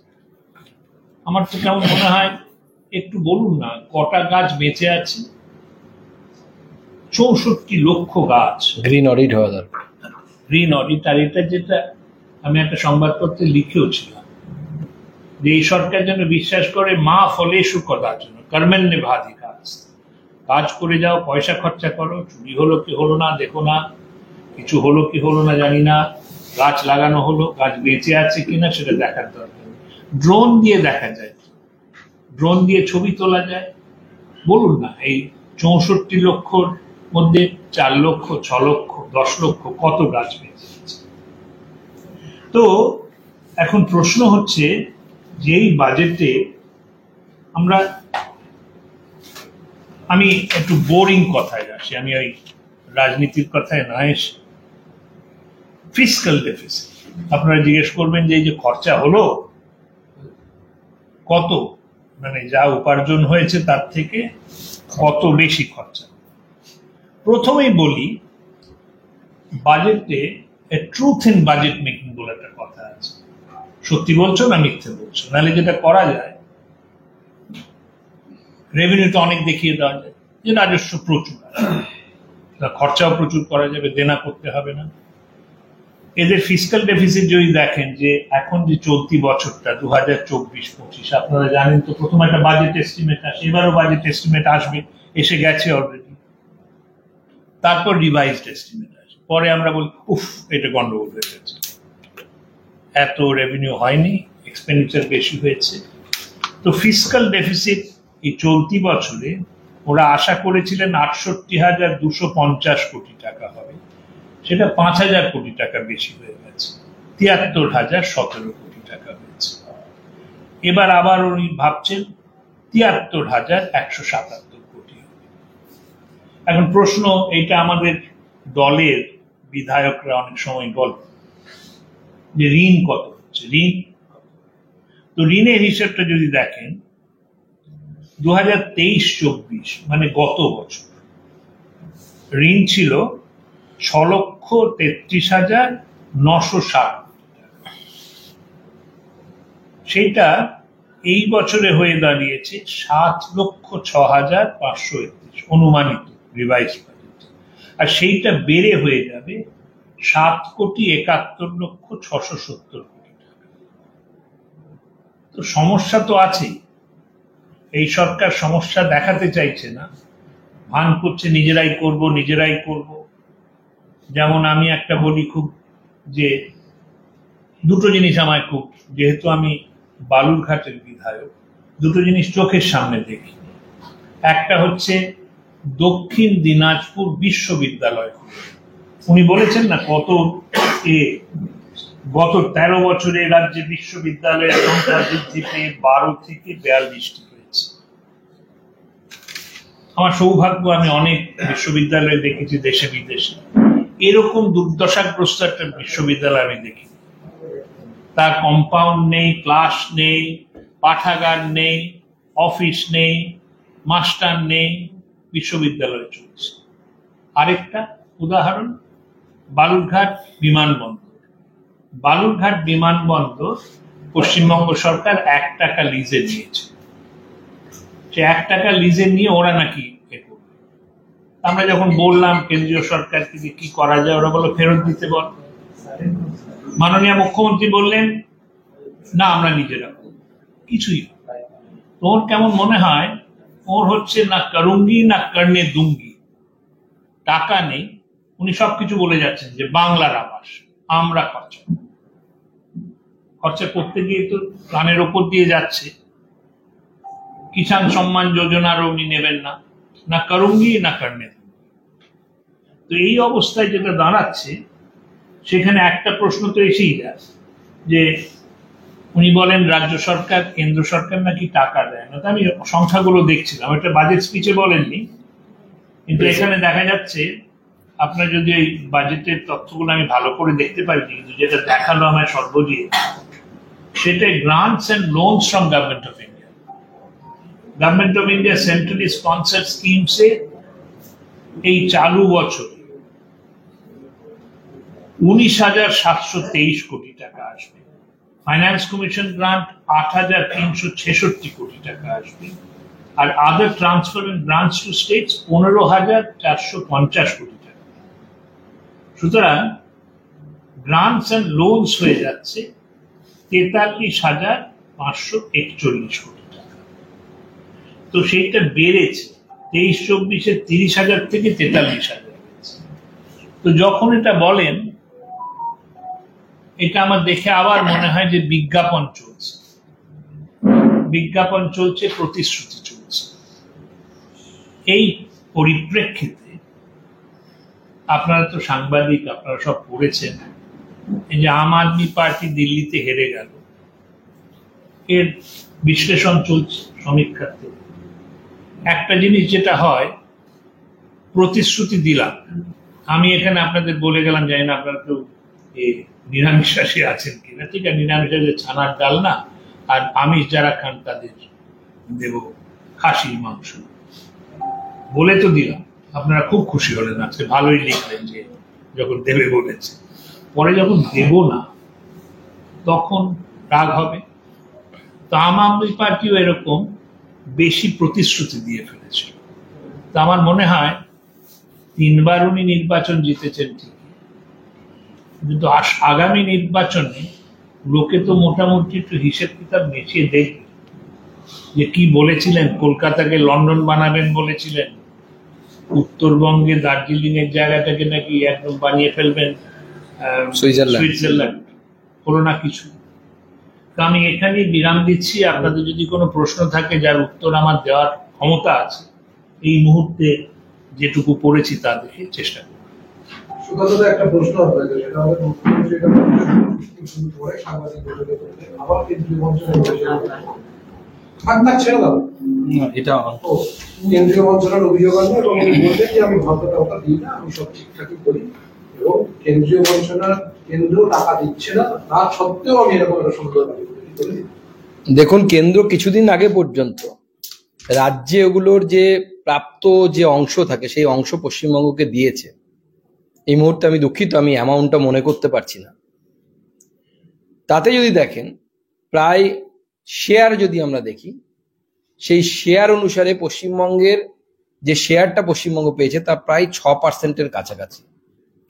আমার তো কেমন মনে হয়, একটু বলুন না কটা গাছ বেঁচে আছে? 64 লক্ষ গাছ। গ্রিন অডিট হওয়া দরকার। Green audit. আর এটা যেটা আমি একটা সংবাদপত্রে লিখেও ছিলাম, যে এই সরকার যেন বিশ্বাস করে মা ফলেশু করার জন্য কর্মেন নিভাধি কাজ করে যাও, পয়সা খরচা করো, চুরি হলো কি হলো না দেখো না, কিছু হলো কি হলো না জানি না, গাছ লাগানো হলো, গাছ বেঁচে আছে কিনা সেটা দেখার দরকার। ড্রোন দিয়ে দেখা যায়, ড্রোন দিয়ে ছবি তোলা যায়। বলুন না, এই 64 লক্ষর মধ্যে 4 লক্ষ, 6 লক্ষ, 10 লক্ষ কত গাছ বেঁচে আছে। তো এখন প্রশ্ন হচ্ছে যে এই বাজেটে আমি একটু বোরিং কথায় আসি, আমি ওই রাজনীতির কথায় না এসে ফিসক্যাল ডেফিসিট। আপনারা জিজ্ঞেস করবেন যে এই যে খরচা হলো কত, মানে যা উপার্জন হয়েছে তার থেকে কত বেশি খরচা। প্রথমেই বলি, বাজেটে ট্রুথ ইন বাজেট মেকিং বলে একটা কথা আছে। সত্যি বলছো না মিথ্যে বলছো, নাহলে যেটা করা যায়, রেভিনিউটা অনেক দেখিয়ে দেওয়া যায় যে রাজস্ব প্রচুর, খরচাও প্রচুর করা যাবে, দেনা করতে হবে না। এদের ফিসক্যাল ডেফিসিট যদি দেখেন, যে এখন যে চলতি বছরটা 2024-25, আপনারা জানেন তো প্রথম একটা বাজেট এস্টিমেট আসে, এবারও বাজেট এস্টিমেট আসবে, এসে গেছে অলরেডি, তারপর রিভাইজড এস্টিমেট আসে, পরে আমরা বলি উফ এটা গন্ডগোল হয়ে গেছে, এত রেভিনিউ হয়নি, এক্সপেন্ডিচার বেশি হয়েছে। তো ফিসক্যাল ডেফিসিট এই চলতি বছরে ওরা আশা করেছিলেন 68,250 কোটি টাকা হবে, সেটা 5,000 কোটি টাকা বেশি হয়ে গেছে, 73,017 কোটি টাকা হয়েছে। এবার আবার উনি ভাবছেন 73,177 কোটি হবে। এখন প্রশ্ন, এইটা আমাদের দলের বিধায়করা অনেক সময় বলে যে ঋণ কত হচ্ছে, ঋণ। তো ঋণের হিসেবটা যদি দেখেন, 2023-24 মানে গত বছর ঋণ ছিল 6,33,960, সেইটা এই বছরে হয়ে দাঁড়িয়েছে 7,06,531 অনুমানিত রিভাইজ বাজেট, আর সেইটা বেড়ে হয়ে যাবে 7,71,670 কোটি টাকা। তো সমস্যা তো আছেই, এই সরকার সমস্যা দেখাতে চাইছে না, ভান করছে নিজেরাই করব নিজেরাই করব। যেমন আমি একটা বলি খুব, যে দুটো জিনিস আমায় খুব, যেহেতু আমি বালুরঘাটের বিধায়ক, দুটো জিনিস চোখের সামনে দেখি। একটা হচ্ছে দক্ষিণ দিনাজপুর বিশ্ববিদ্যালয়, উনি বলেছেন না কত গত 13 বছরে রাজ্যে বিশ্ববিদ্যালয়ের সংখ্যা বৃদ্ধি পেয়ে 12 থেকে 42টি হয়েছে। আমার সৌভাগ্য, আমি অনেক বিশ্ববিদ্যালয় দেখেছি দেশে বিদেশে, এরকম দুর্দশাগ্রস্ত একটা বিশ্ববিদ্যালয় আমি দেখি। তার কম্পাউন্ড নেই, ক্লাস নেই, পাঠাগার নেই, অফিস নেই, মাস্টার নেই, বিশ্ববিদ্যালয় চলছে। আরেকটা উদাহরণ, বালুরঘাট বিমানবন্দর। বালুরঘাট বিমানবন্দর পশ্চিমবঙ্গ সরকার 1 টাকা লিজে নিয়েছে, সে 1 টাকা লিজে নিয়ে ওরা নাকি করবে। আমরা যখন বললাম কেন্দ্রীয় সরকারকে কি করা যায়, ওরা বললো ফেরত দিতে বল। মাননীয় মুখ্যমন্ত্রী বললেন না আমরা নিজেরা কিছুই। তোর কেমন মনে হয়, ওর হচ্ছে না করুঙ্গি না করনে দুঙ্গি, টাকা নেই, উনি সবকিছু বলে যাচ্ছেন যে বাংলার আবাস আমরা খরচা করতে গিয়ে তো প্রাণের ওপর দিয়ে যাচ্ছে। কিষাণ সম্মান যোজনারও উনি নেবেন না, না করুঙ্গি না করনে। তো এই অবস্থায় যেটা দাঁড়াচ্ছে, সেখানে একটা প্রশ্ন তো এসেই যায়, যে উনি বলেন রাজ্য সরকার কেন্দ্র সরকার নাকি টাকা দেয় না। আমি সংখ্যাগুলো দেখছিলাম, এটা বাজেট স্পিচে বলেননি, কিন্তু এখানে দেখা যাচ্ছে, আপনার যদি এই বাজেটের তথ্যগুলো আমি ভালো করে দেখতে পাইনি, কিন্তু যেটা দেখালো আমার সর্বজিৎ, সেটা grants and loans from government of India. Government of India centrally sponsored স্কিমসে এই চালু বছর 19,723 কোটি টাকা আসবে। ফাইন্যান্স কমিশন গ্রান্ট 8,366 কোটি টাকা আসবে, আর other transfer and grants to states 15,450 কোটি টাকা। সুতরাং গ্রান্টস এন্ড লোনস হয়ে যাচ্ছে 43,541 কোটি টাকা। তো সেইটা বেড়েছে 23-24-এ 30,000 থেকে 43,000 হয়েছে। তো যখন এটা বলেন, এটা আমার দেখে আবার মনে হয় যে বিজ্ঞাপন চলছে, প্রতিশ্রুতি চলছে। এই পরিপ্রেক্ষিতে আপনারা তো সাংবাদিক, আপনারা সব পড়েছেন, এই যে আম আদমি পার্টি দিল্লিতে হেরে গেল, এর বিশ্লেষণ চলছে সমীক্ষাতে। একটা জিনিস যেটা হয়, প্রতিশ্রুতি দিলাম, আমি এখানে আপনাদের বলে গেলাম, জানি না আপনারা কেউ নিরামিষাশী আছেন কিনা, ঠিক আছে, নিরামিষাশী ছানার ডাল না, আর আমিষ যারা খান তাদের দেব খাসির মাংস। বলে তো দিলাম, আপনারা খুব খুশি হলেন, আজকে ভালোই লিখলেন যে যখন দেবে বলেছে। পরে যখন দেব না তখন রাগ হবে। তো আম আদমি পার্টিও এরকম বেশি প্রতিশ্রুতি দিয়ে ফেলেছিল। তা আমার মনে হয় 3বার উনি নির্বাচন জিতেছেন ঠিকই, কিন্তু আগামী নির্বাচনে লোকে তো মোটামুটি একটু হিসেব কিতাব মিশিয়ে দেখবে যে কি বলেছিলেন। কলকাতাকে লন্ডন বানাবেন বলেছিলেন, উত্তরবঙ্গে দার্জিলিং এর জায়গাটাকে নাকি একদম বানিয়ে ফেলবেন সুইজারল্যান্ড। হলো না কিছু। তো আমি এখানেই বিরাম দিচ্ছি। আপনাদের যদি কোনো প্রশ্ন থাকে যার উত্তর আমার দেওয়ার ক্ষমতা আছে, এই মুহূর্তে যেটুকু পড়েছি তা দেখে চেষ্টা করব। সুকান্তদা, একটা প্রশ্ন আপনাকে, সেটা হলো মুখ্যমন্ত্রী এটা শুরু করে সাংবাদিক বৈঠকে আবার কেন্দ্রীয় মন্ত্রণালয় থাক ছেড়ে দাও, এটা কেন্দ্রীয় মন্ত্রণালয়ের অভিযোগ আছে এবং উনি বলছেন যে আমি ভাবতে টাকা দিই না, আমি সব ঠিকঠাকই করি এবং কেন্দ্রীয় মন্ত্রণালয় কেন্দ্র টাকা দিচ্ছে না, তা সত্ত্বেও আমি এরকম একটা সুন্দর দাবি করি। দেখুন, কেন্দ্র কিছুদিন আগে পর্যন্ত রাজ্যে ওগুলোর যে প্রাপ্ত যে অংশ থাকে সেই অংশ পশ্চিমবঙ্গকে দিয়েছে। এই মুহূর্তে আমি দুঃখিত, আমি অ্যামাউন্টটা মনে করতে পারছি না। তাতে যদি দেখেন, প্রায় শেয়ার যদি আমরা দেখি, সেই শেয়ার অনুসারে পশ্চিমবঙ্গের যে শেয়ারটা পশ্চিমবঙ্গ পেয়েছে তা প্রায় 6%-এর কাছাকাছি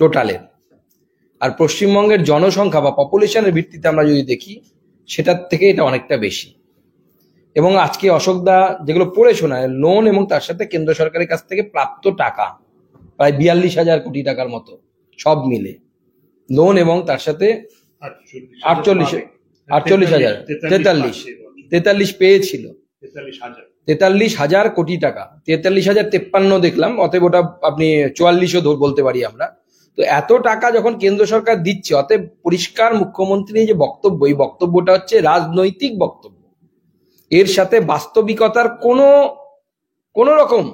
টোটালের। আর পশ্চিমবঙ্গের জনসংখ্যা বা পপুলেশনের ভিত্তিতে আমরা যদি দেখি, সেটার থেকে এটা অনেকটা বেশি। এবং আজকে অশোকদা যেগুলো পড়ে শোনায়, লোন এবং তার সাথে কেন্দ্র সরকারের কাছ থেকে প্রাপ্ত টাকা প্রায় 42,000 কোটি টাকার মতো, সব মিলে লোন এবং তার সাথে 43 পেয়েছিল, 43,000 কোটি টাকা, 43,053 দেখলাম, অতএব ওটা আপনি 44ও বলতে পারি আমরা। তো এত টাকা যখন কেন্দ্র সরকার দিচ্ছে, অতএব পরিষ্কার মুখ্যমন্ত্রী যে বক্তব্য, এই বক্তব্যটা হচ্ছে রাজনৈতিক বক্তব্য। এর সাথে বাস্তবিকতার কোনো রকম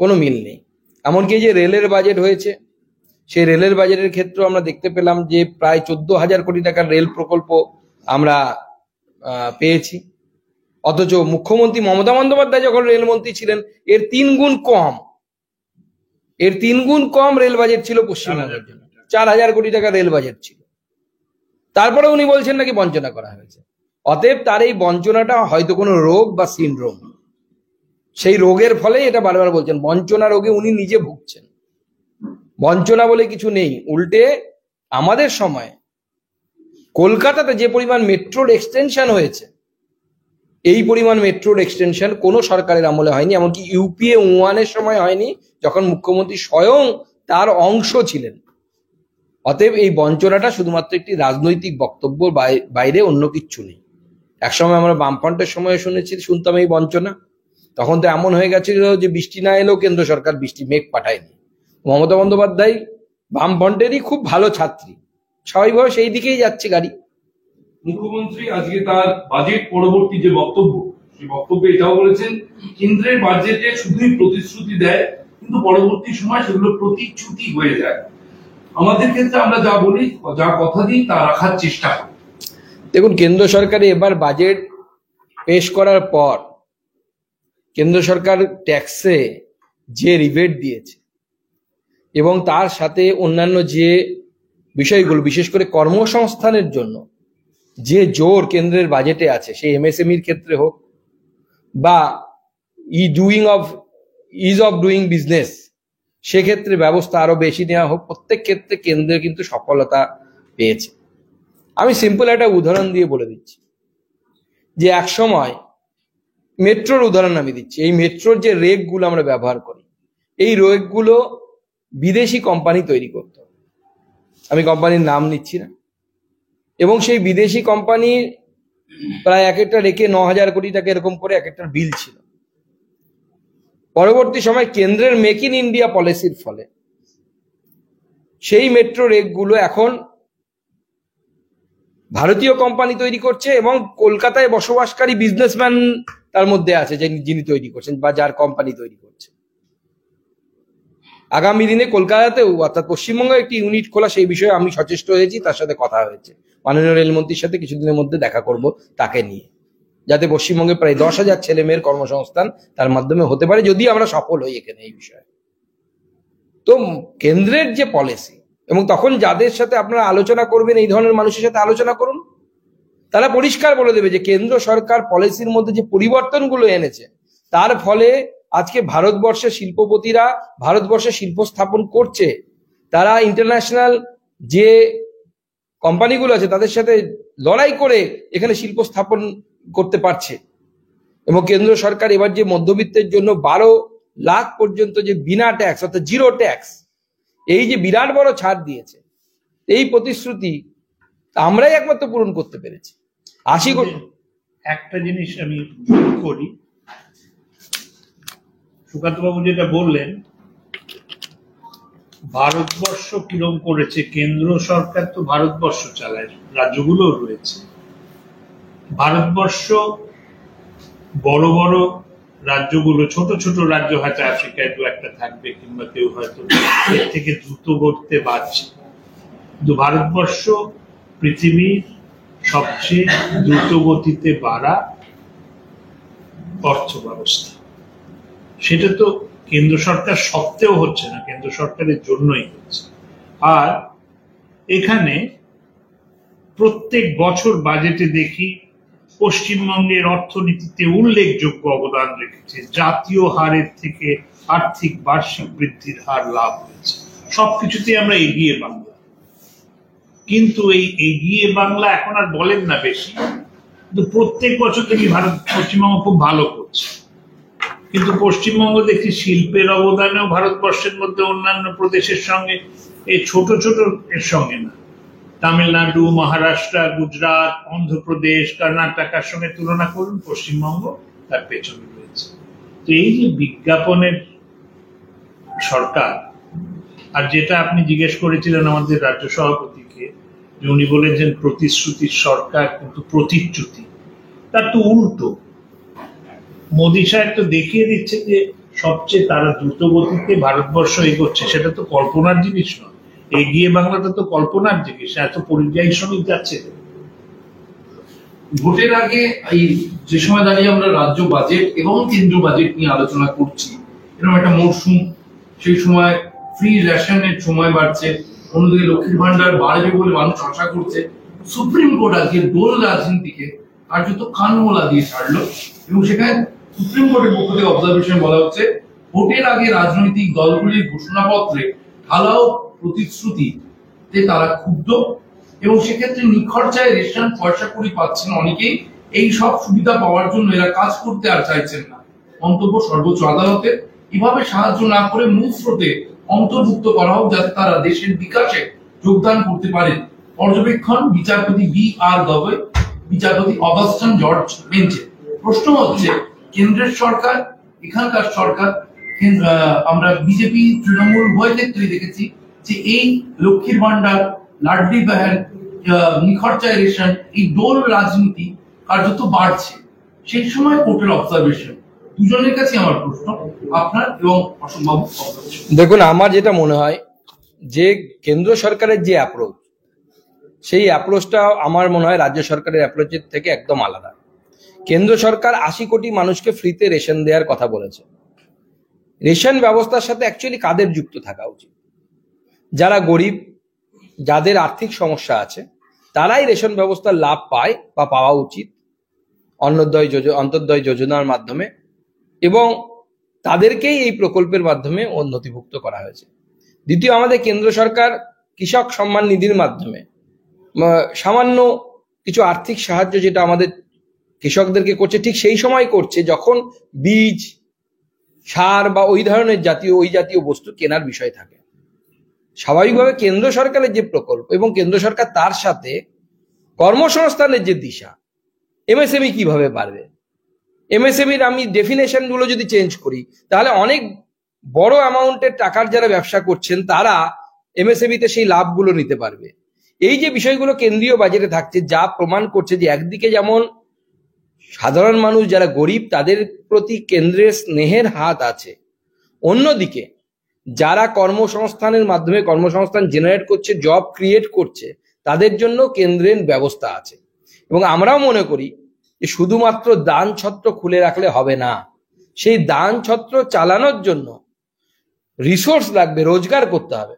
কোনো মিল নেই। এমনকি যে রেলের বাজেট হয়েছে, সেই রেলের বাজেটের ক্ষেত্রে আমরা দেখতে পেলাম যে প্রায় 14,000 কোটি টাকার রেল প্রকল্প আমরা পেয়েছি। অথচ মুখ্যমন্ত্রী মমতা বন্দ্যোপাধ্যায় যখন রেলমন্ত্রী ছিলেন, এর 3 গুণ কম রেল বাজেট ছিল পশ্চিমবঙ্গের জন্য। 4,000 কোটি টাকা রেল বাজেট ছিল। তারপরে উনি বলছেন নাকি বঞ্চনা করা হয়েছে। অতএব তার এই বঞ্চনাটা হয়তো কোনো রোগ বা সিনড্রোম, সেই রোগের ফলে এটা বারবার বলছেন। বঞ্চনা রোগে উনি নিজে ভুগছেন। বঞ্চনা বলে কিছু নেই, উল্টে আমাদের সময় কলকাতাতে যে পরিমাণ মেট্রোর এক্সটেনশন হয়েছে, এই পরিমাণ মেট্রোর এক্সটেনশন কোনো সরকারের আমলে হয়নি। এমনকি ইউপিএ 1-এর সময় হয়নি, যখন মুখ্যমন্ত্রী স্বয়ং তার অংশ ছিলেন। অতএব এই বঞ্চনাটা শুধুমাত্র একটি রাজনৈতিক বক্তব্য, বাইরে অন্য কিচ্ছু নেই। একসময় আমরা বামফ্রন্টের সময় শুনতাম এই বঞ্চনা, তখন তো এমন হয়ে গেছিল যে বৃষ্টি না এলেও কেন্দ্র সরকার মেঘ পাঠায়নি। মমতা বন্দ্যোপাধ্যায় বামফ্রন্টেরই খুব ভালো ছাত্রী, স্বাভাবিকভাবে সেই দিকেই যাচ্ছে গাড়ি। মুখ্যমন্ত্রী আজকে তার বাজেট পরবর্তী যে বক্তব্য, সেই বক্তব্যে এটাও বলেছেন কেন্দ্রের বাজেটে শুধুই প্রতিশ্রুতি দেয়, কিন্তু পরবর্তী সময় সেগুলো প্রতিচ্যুতি হয়ে যায়। আমাদের ক্ষেত্রে আমরা যা বলি, যা কথা দিই, তা রাখার চেষ্টা করি। দেখুন, কেন্দ্র সরকারে এবার বাজেট পেশ করার পর কেন্দ্র সরকার ট্যাক্সে যে রিবেট দিয়েছে এবং তার সাথে অন্যান্য যে বিষয়গুলো, বিশেষ করে কর্মসংস্থানের জন্য যে জোর কেন্দ্রের বাজেটে আছে, সেই এমএসএমইর ক্ষেত্রে হোক বা ইজ অফ ডুইং বিজনেস, সেক্ষেত্রে ব্যবস্থা আরো বেশি নেওয়া হোক, প্রত্যেক ক্ষেত্রে কেন্দ্রে কিন্তু সফলতা পেয়েছে। আমি সিম্পল একটা উদাহরণ দিয়ে বলে দিচ্ছি যে এক সময় মেট্রোর উদাহরণ আমি দিচ্ছি। এই মেট্রোর যে রেকগুলো আমরা ব্যবহার করি, এই রেকগুলো বিদেশি কোম্পানি তৈরি করত, আমি কোম্পানির নাম নিচ্ছি না, এবং সেই বিদেশি কোম্পানি প্রায় এক একটা রেকে 9,000 কোটি টাকা এরকম করে এক একটা বিল ছিল। পরবর্তী সময় কেন্দ্রের মেক ইন ইন্ডিয়া পলিসির ফলে সেই মেট্রো রেকগুলো এখন ভারতীয় কোম্পানি তৈরি করছে এবং কলকাতায় বসবাসকারী বিজনেসম্যান তার মধ্যে আছে যিনি তৈরি করছেন বা যার কোম্পানি তৈরি করছে। আগামী দিনে কলকাতাতেও অর্থাৎ পশ্চিমবঙ্গে একটি ইউনিট খোলা, সেই বিষয়ে আমি সচেষ্ট হয়েছি, তার সাথে কথা হয়েছে, মাননীয় রেলমন্ত্রীর সাথে কিছুদিনের মধ্যে দেখা করব তাকে নিয়ে। যাতে পশ্চিমবঙ্গে প্রায় 10,000 ছেলে মেয়ের কর্মসংস্থান তার মাধ্যমে হতে পারে, যদি আমরা সফল হই এখানে এই বিষয়ে। তো কেন্দ্রের যে পলিসি, এবং তখন যাদের সাথে আপনারা আলোচনা করবেন এই ধরনের মানুষের সাথে আলোচনা করুন, তারা পরিষ্কার বলে দেবে যে কেন্দ্র সরকার পলিসির মধ্যে যে পরিবর্তনগুলো এনেছে তার ফলে আজকে ভারতবর্ষের শিল্পপতিরা ভারতবর্ষে শিল্প স্থাপন করছে, তারা ইন্টারন্যাশনাল যে কোম্পানিগুলো আছে তাদের সাথে লড়াই করে এখানে শিল্প স্থাপন করতে পারছে। এবং কেন্দ্র সরকার এবার যে মধ্যবিত্তের জন্য 12 লাখ পর্যন্ত যে বিনা ট্যাক্স অর্থাৎ জিরো ট্যাক্স, এই যে বিরাট বড় ছাড় দিয়েছে, এই প্রতিশ্রুতি আমরাই একমাত্র পূরণ করতে পেরেছি। 80 কোটি। একটা জিনিস আমি যোগ করি, সুকান্ত বাবু যেটা বললেন, ভারতবর্ষ কিরম করেছে, কেন্দ্র সরকার তো ভারতবর্ষ চালায়, রাজ্যগুলো রয়েছে। ভারতবর্ষ বড় বড় রাজ্যগুলো, ছোট ছোট রাজ্য হয়তো আফ্রিকায় 2-1টা থাকবে, কিংবা কেউ হয়তো এর থেকে দ্রুত গতিতে বাড়ছে, কিন্তু ভারতবর্ষ পৃথিবীর সবচেয়ে দ্রুত গতিতে বাড়া অর্থ ব্যবস্থা। সেটা তো কেন্দ্র সরকার সত্ত্বেও হচ্ছে না, কেন্দ্র সরকারের জন্যই হচ্ছে। আর এখানে প্রত্যেক বছর বাজেটে দেখি পশ্চিমবঙ্গের অর্থনীতিতে উল্লেখযোগ্য অবদান রেখেছে, জাতীয় হারের থেকে আর্থিক বার্ষিক বৃদ্ধির হার লাভ হয়েছে, সবকিছুতে আমরা এগিয়ে বাংলা। কিন্তু এই এগিয়ে বাংলা এখন আর বলেন না বেশি, কিন্তু প্রত্যেক বছর দেখি পশ্চিমবঙ্গ খুব ভালো করছে। কিন্তু পশ্চিমবঙ্গ দেখি শিল্পের অবদানেও ভারতবর্ষের মধ্যে অন্যান্য প্রদেশের সঙ্গে, এই ছোট ছোট এর সঙ্গে না, তামিলনাড়ু, মহারাষ্ট্র, গুজরাট, অন্ধ্রপ্রদেশ, কর্ণাটকের সঙ্গে তুলনা করুন, পশ্চিমবঙ্গ তার পেছনে রয়েছে। তো এই যে বিজ্ঞাপনের সরকার, আর যেটা আপনি জিজ্ঞেস করেছিলেন আমাদের রাজ্য সভাপতিকে, যে উনি বলেছেন প্রতিশ্রুতির সরকার কিন্তু প্রতিশ্রুতি, তার তো উল্টো। মোদী সাহেব তো দেখিয়ে দিচ্ছে যে সবচেয়ে তারা দ্রুত গতিতে ভারতবর্ষ এগোচ্ছে, সেটা তো কল্পনার জিনিস নয়। এগিয়ে বাংলাটা তো কল্পনার জিনিস, এত পরিযায়ী শ্রমিক যাচ্ছে। ভোটের আগে এই যে সময় দাঁড়িয়ে আমরা রাজ্য বাজেট এবং কেন্দ্র বাজেট নিয়ে আলোচনা করছি, এরকম একটা মরশুম, সেই সময় ফ্রি রেশনের সময় বাড়ছে, অন্যদিকে লক্ষ্মীর ভান্ডার বাড়বে বলে মানুষ আশা করছে। সুপ্রিম কোর্ট আজকে দোল রাজনীতিকে কার্যত কানমোলা দিয়ে ছাড়লো, এবং সেখানে সুপ্রিম কোর্টের পক্ষ থেকে অবজারভেশন বলা হচ্ছে ভোটের আগে রাজনৈতিক দলগুলির ঘোষণাপত্রে ঢালাও প্রতিশ্রুতিতে তারা ক্ষুব্ধ, এবং সেক্ষেত্রে নিখরচায় রেশন পয়সা কড়ি পাচ্ছেন অনেকেই, এই সব সুবিধা পাওয়ার জন্য এরা কাজ করতে আর চাইছেন না। মন্তব্য সর্বোচ্চ আদালতে, এভাবে সাহায্য না করে মূল স্রোতে অন্তর্ভুক্ত করা হোক, যাতে তারা দেশের বিকাশে যোগদান করতে পারে। পর্যবেক্ষণ বিচারপতি B.R. গগৈ, বিচারপতি অগাস্টিন জর্জ বেঞ্চে। প্রশ্ন হচ্ছে, কেন্দ্রের সরকার, এখানকার সরকার, আমরা বিজেপি তৃণমূল উভয় ক্ষেত্রেই দেখেছি যে এই লক্ষ্মীর ভান্ডার, লাডলি বাহন, নিখরচায় রেশন, এই দোল রাজনীতি কার্যত বাড়ছে। সেই সময় কোর্টের অবজারভেশন, দুজনের কাছে আমার প্রশ্ন, আপনার এবং অশোকবাবু। দেখুন, আমার যেটা মনে হয় যে কেন্দ্র সরকারের যে অ্যাপ্রোচ, সেই অ্যাপ্রোচটা আমার মনে হয় রাজ্য সরকারের অ্যাপ্রোচের থেকে একদম আলাদা। কেন্দ্র সরকার 80 কোটি মানুষকে ফ্রিতে রেশন দেওয়ার কথা বলেছে। রেশন ব্যবস্থার সাথে অ্যাকচুয়ালি কাদের যুক্ত থাকা উচিত? যারা গরিব, যাদের আর্থিক সমস্যা আছে, তারাই রেশন ব্যবস্থার লাভ পায় বা পাওয়া উচিত অন্তর্দয় যোজনার মাধ্যমে, এবং তাদেরকেই এই প্রকল্পের মাধ্যমে নথিভুক্ত করা হয়েছে। দ্বিতীয়, আমাদের কেন্দ্র সরকার কৃষক সম্মান নিধির মাধ্যমে সামান্য কিছু আর্থিক সাহায্য যেটা আমাদের কৃষকদেরকে করছে, ঠিক সেই সময় করছে যখন বীজ, সার বা ওই ধরনের জাতীয় বস্তু কেনার বিষয় থাকে। স্বাভাবিকভাবে কেন্দ্র সরকারের যে প্রকল্প এবং কেন্দ্র সরকার তার সাথে কর্মসংস্থানের যে দিশা, এমএসএমই কিভাবে পারবে? এমএসএমইর আমি ডেফিনেশন গুলো যদি চেঞ্জ করি, তাহলে অনেক বড় অ্যামাউন্টের টাকার যারা ব্যবসা করছেন তারা এমএসএমইতে সেই লাভগুলো নিতে পারবে। এই যে বিষয়গুলো কেন্দ্রীয় বাজেটে থাকছে, যা প্রমাণ করছে যে একদিকে যেমন সাধারণ মানুষ যারা গরিব তাদের প্রতি কেন্দ্রের স্নেহের হাত আছে, অন্যদিকে যারা কর্মসংস্থানের মাধ্যমে কর্মসংস্থান জেনারেট করছে, জব ক্রিয়েট করছে, তাদের জন্য কেন্দ্রের ব্যবস্থা আছে। এবং আমরাও মনে করি যে শুধুমাত্র দান ছত্র খুলে রাখলে হবে না, সেই দান ছত্র চালানোর জন্য রিসোর্স লাগবে, রোজগার করতে হবে।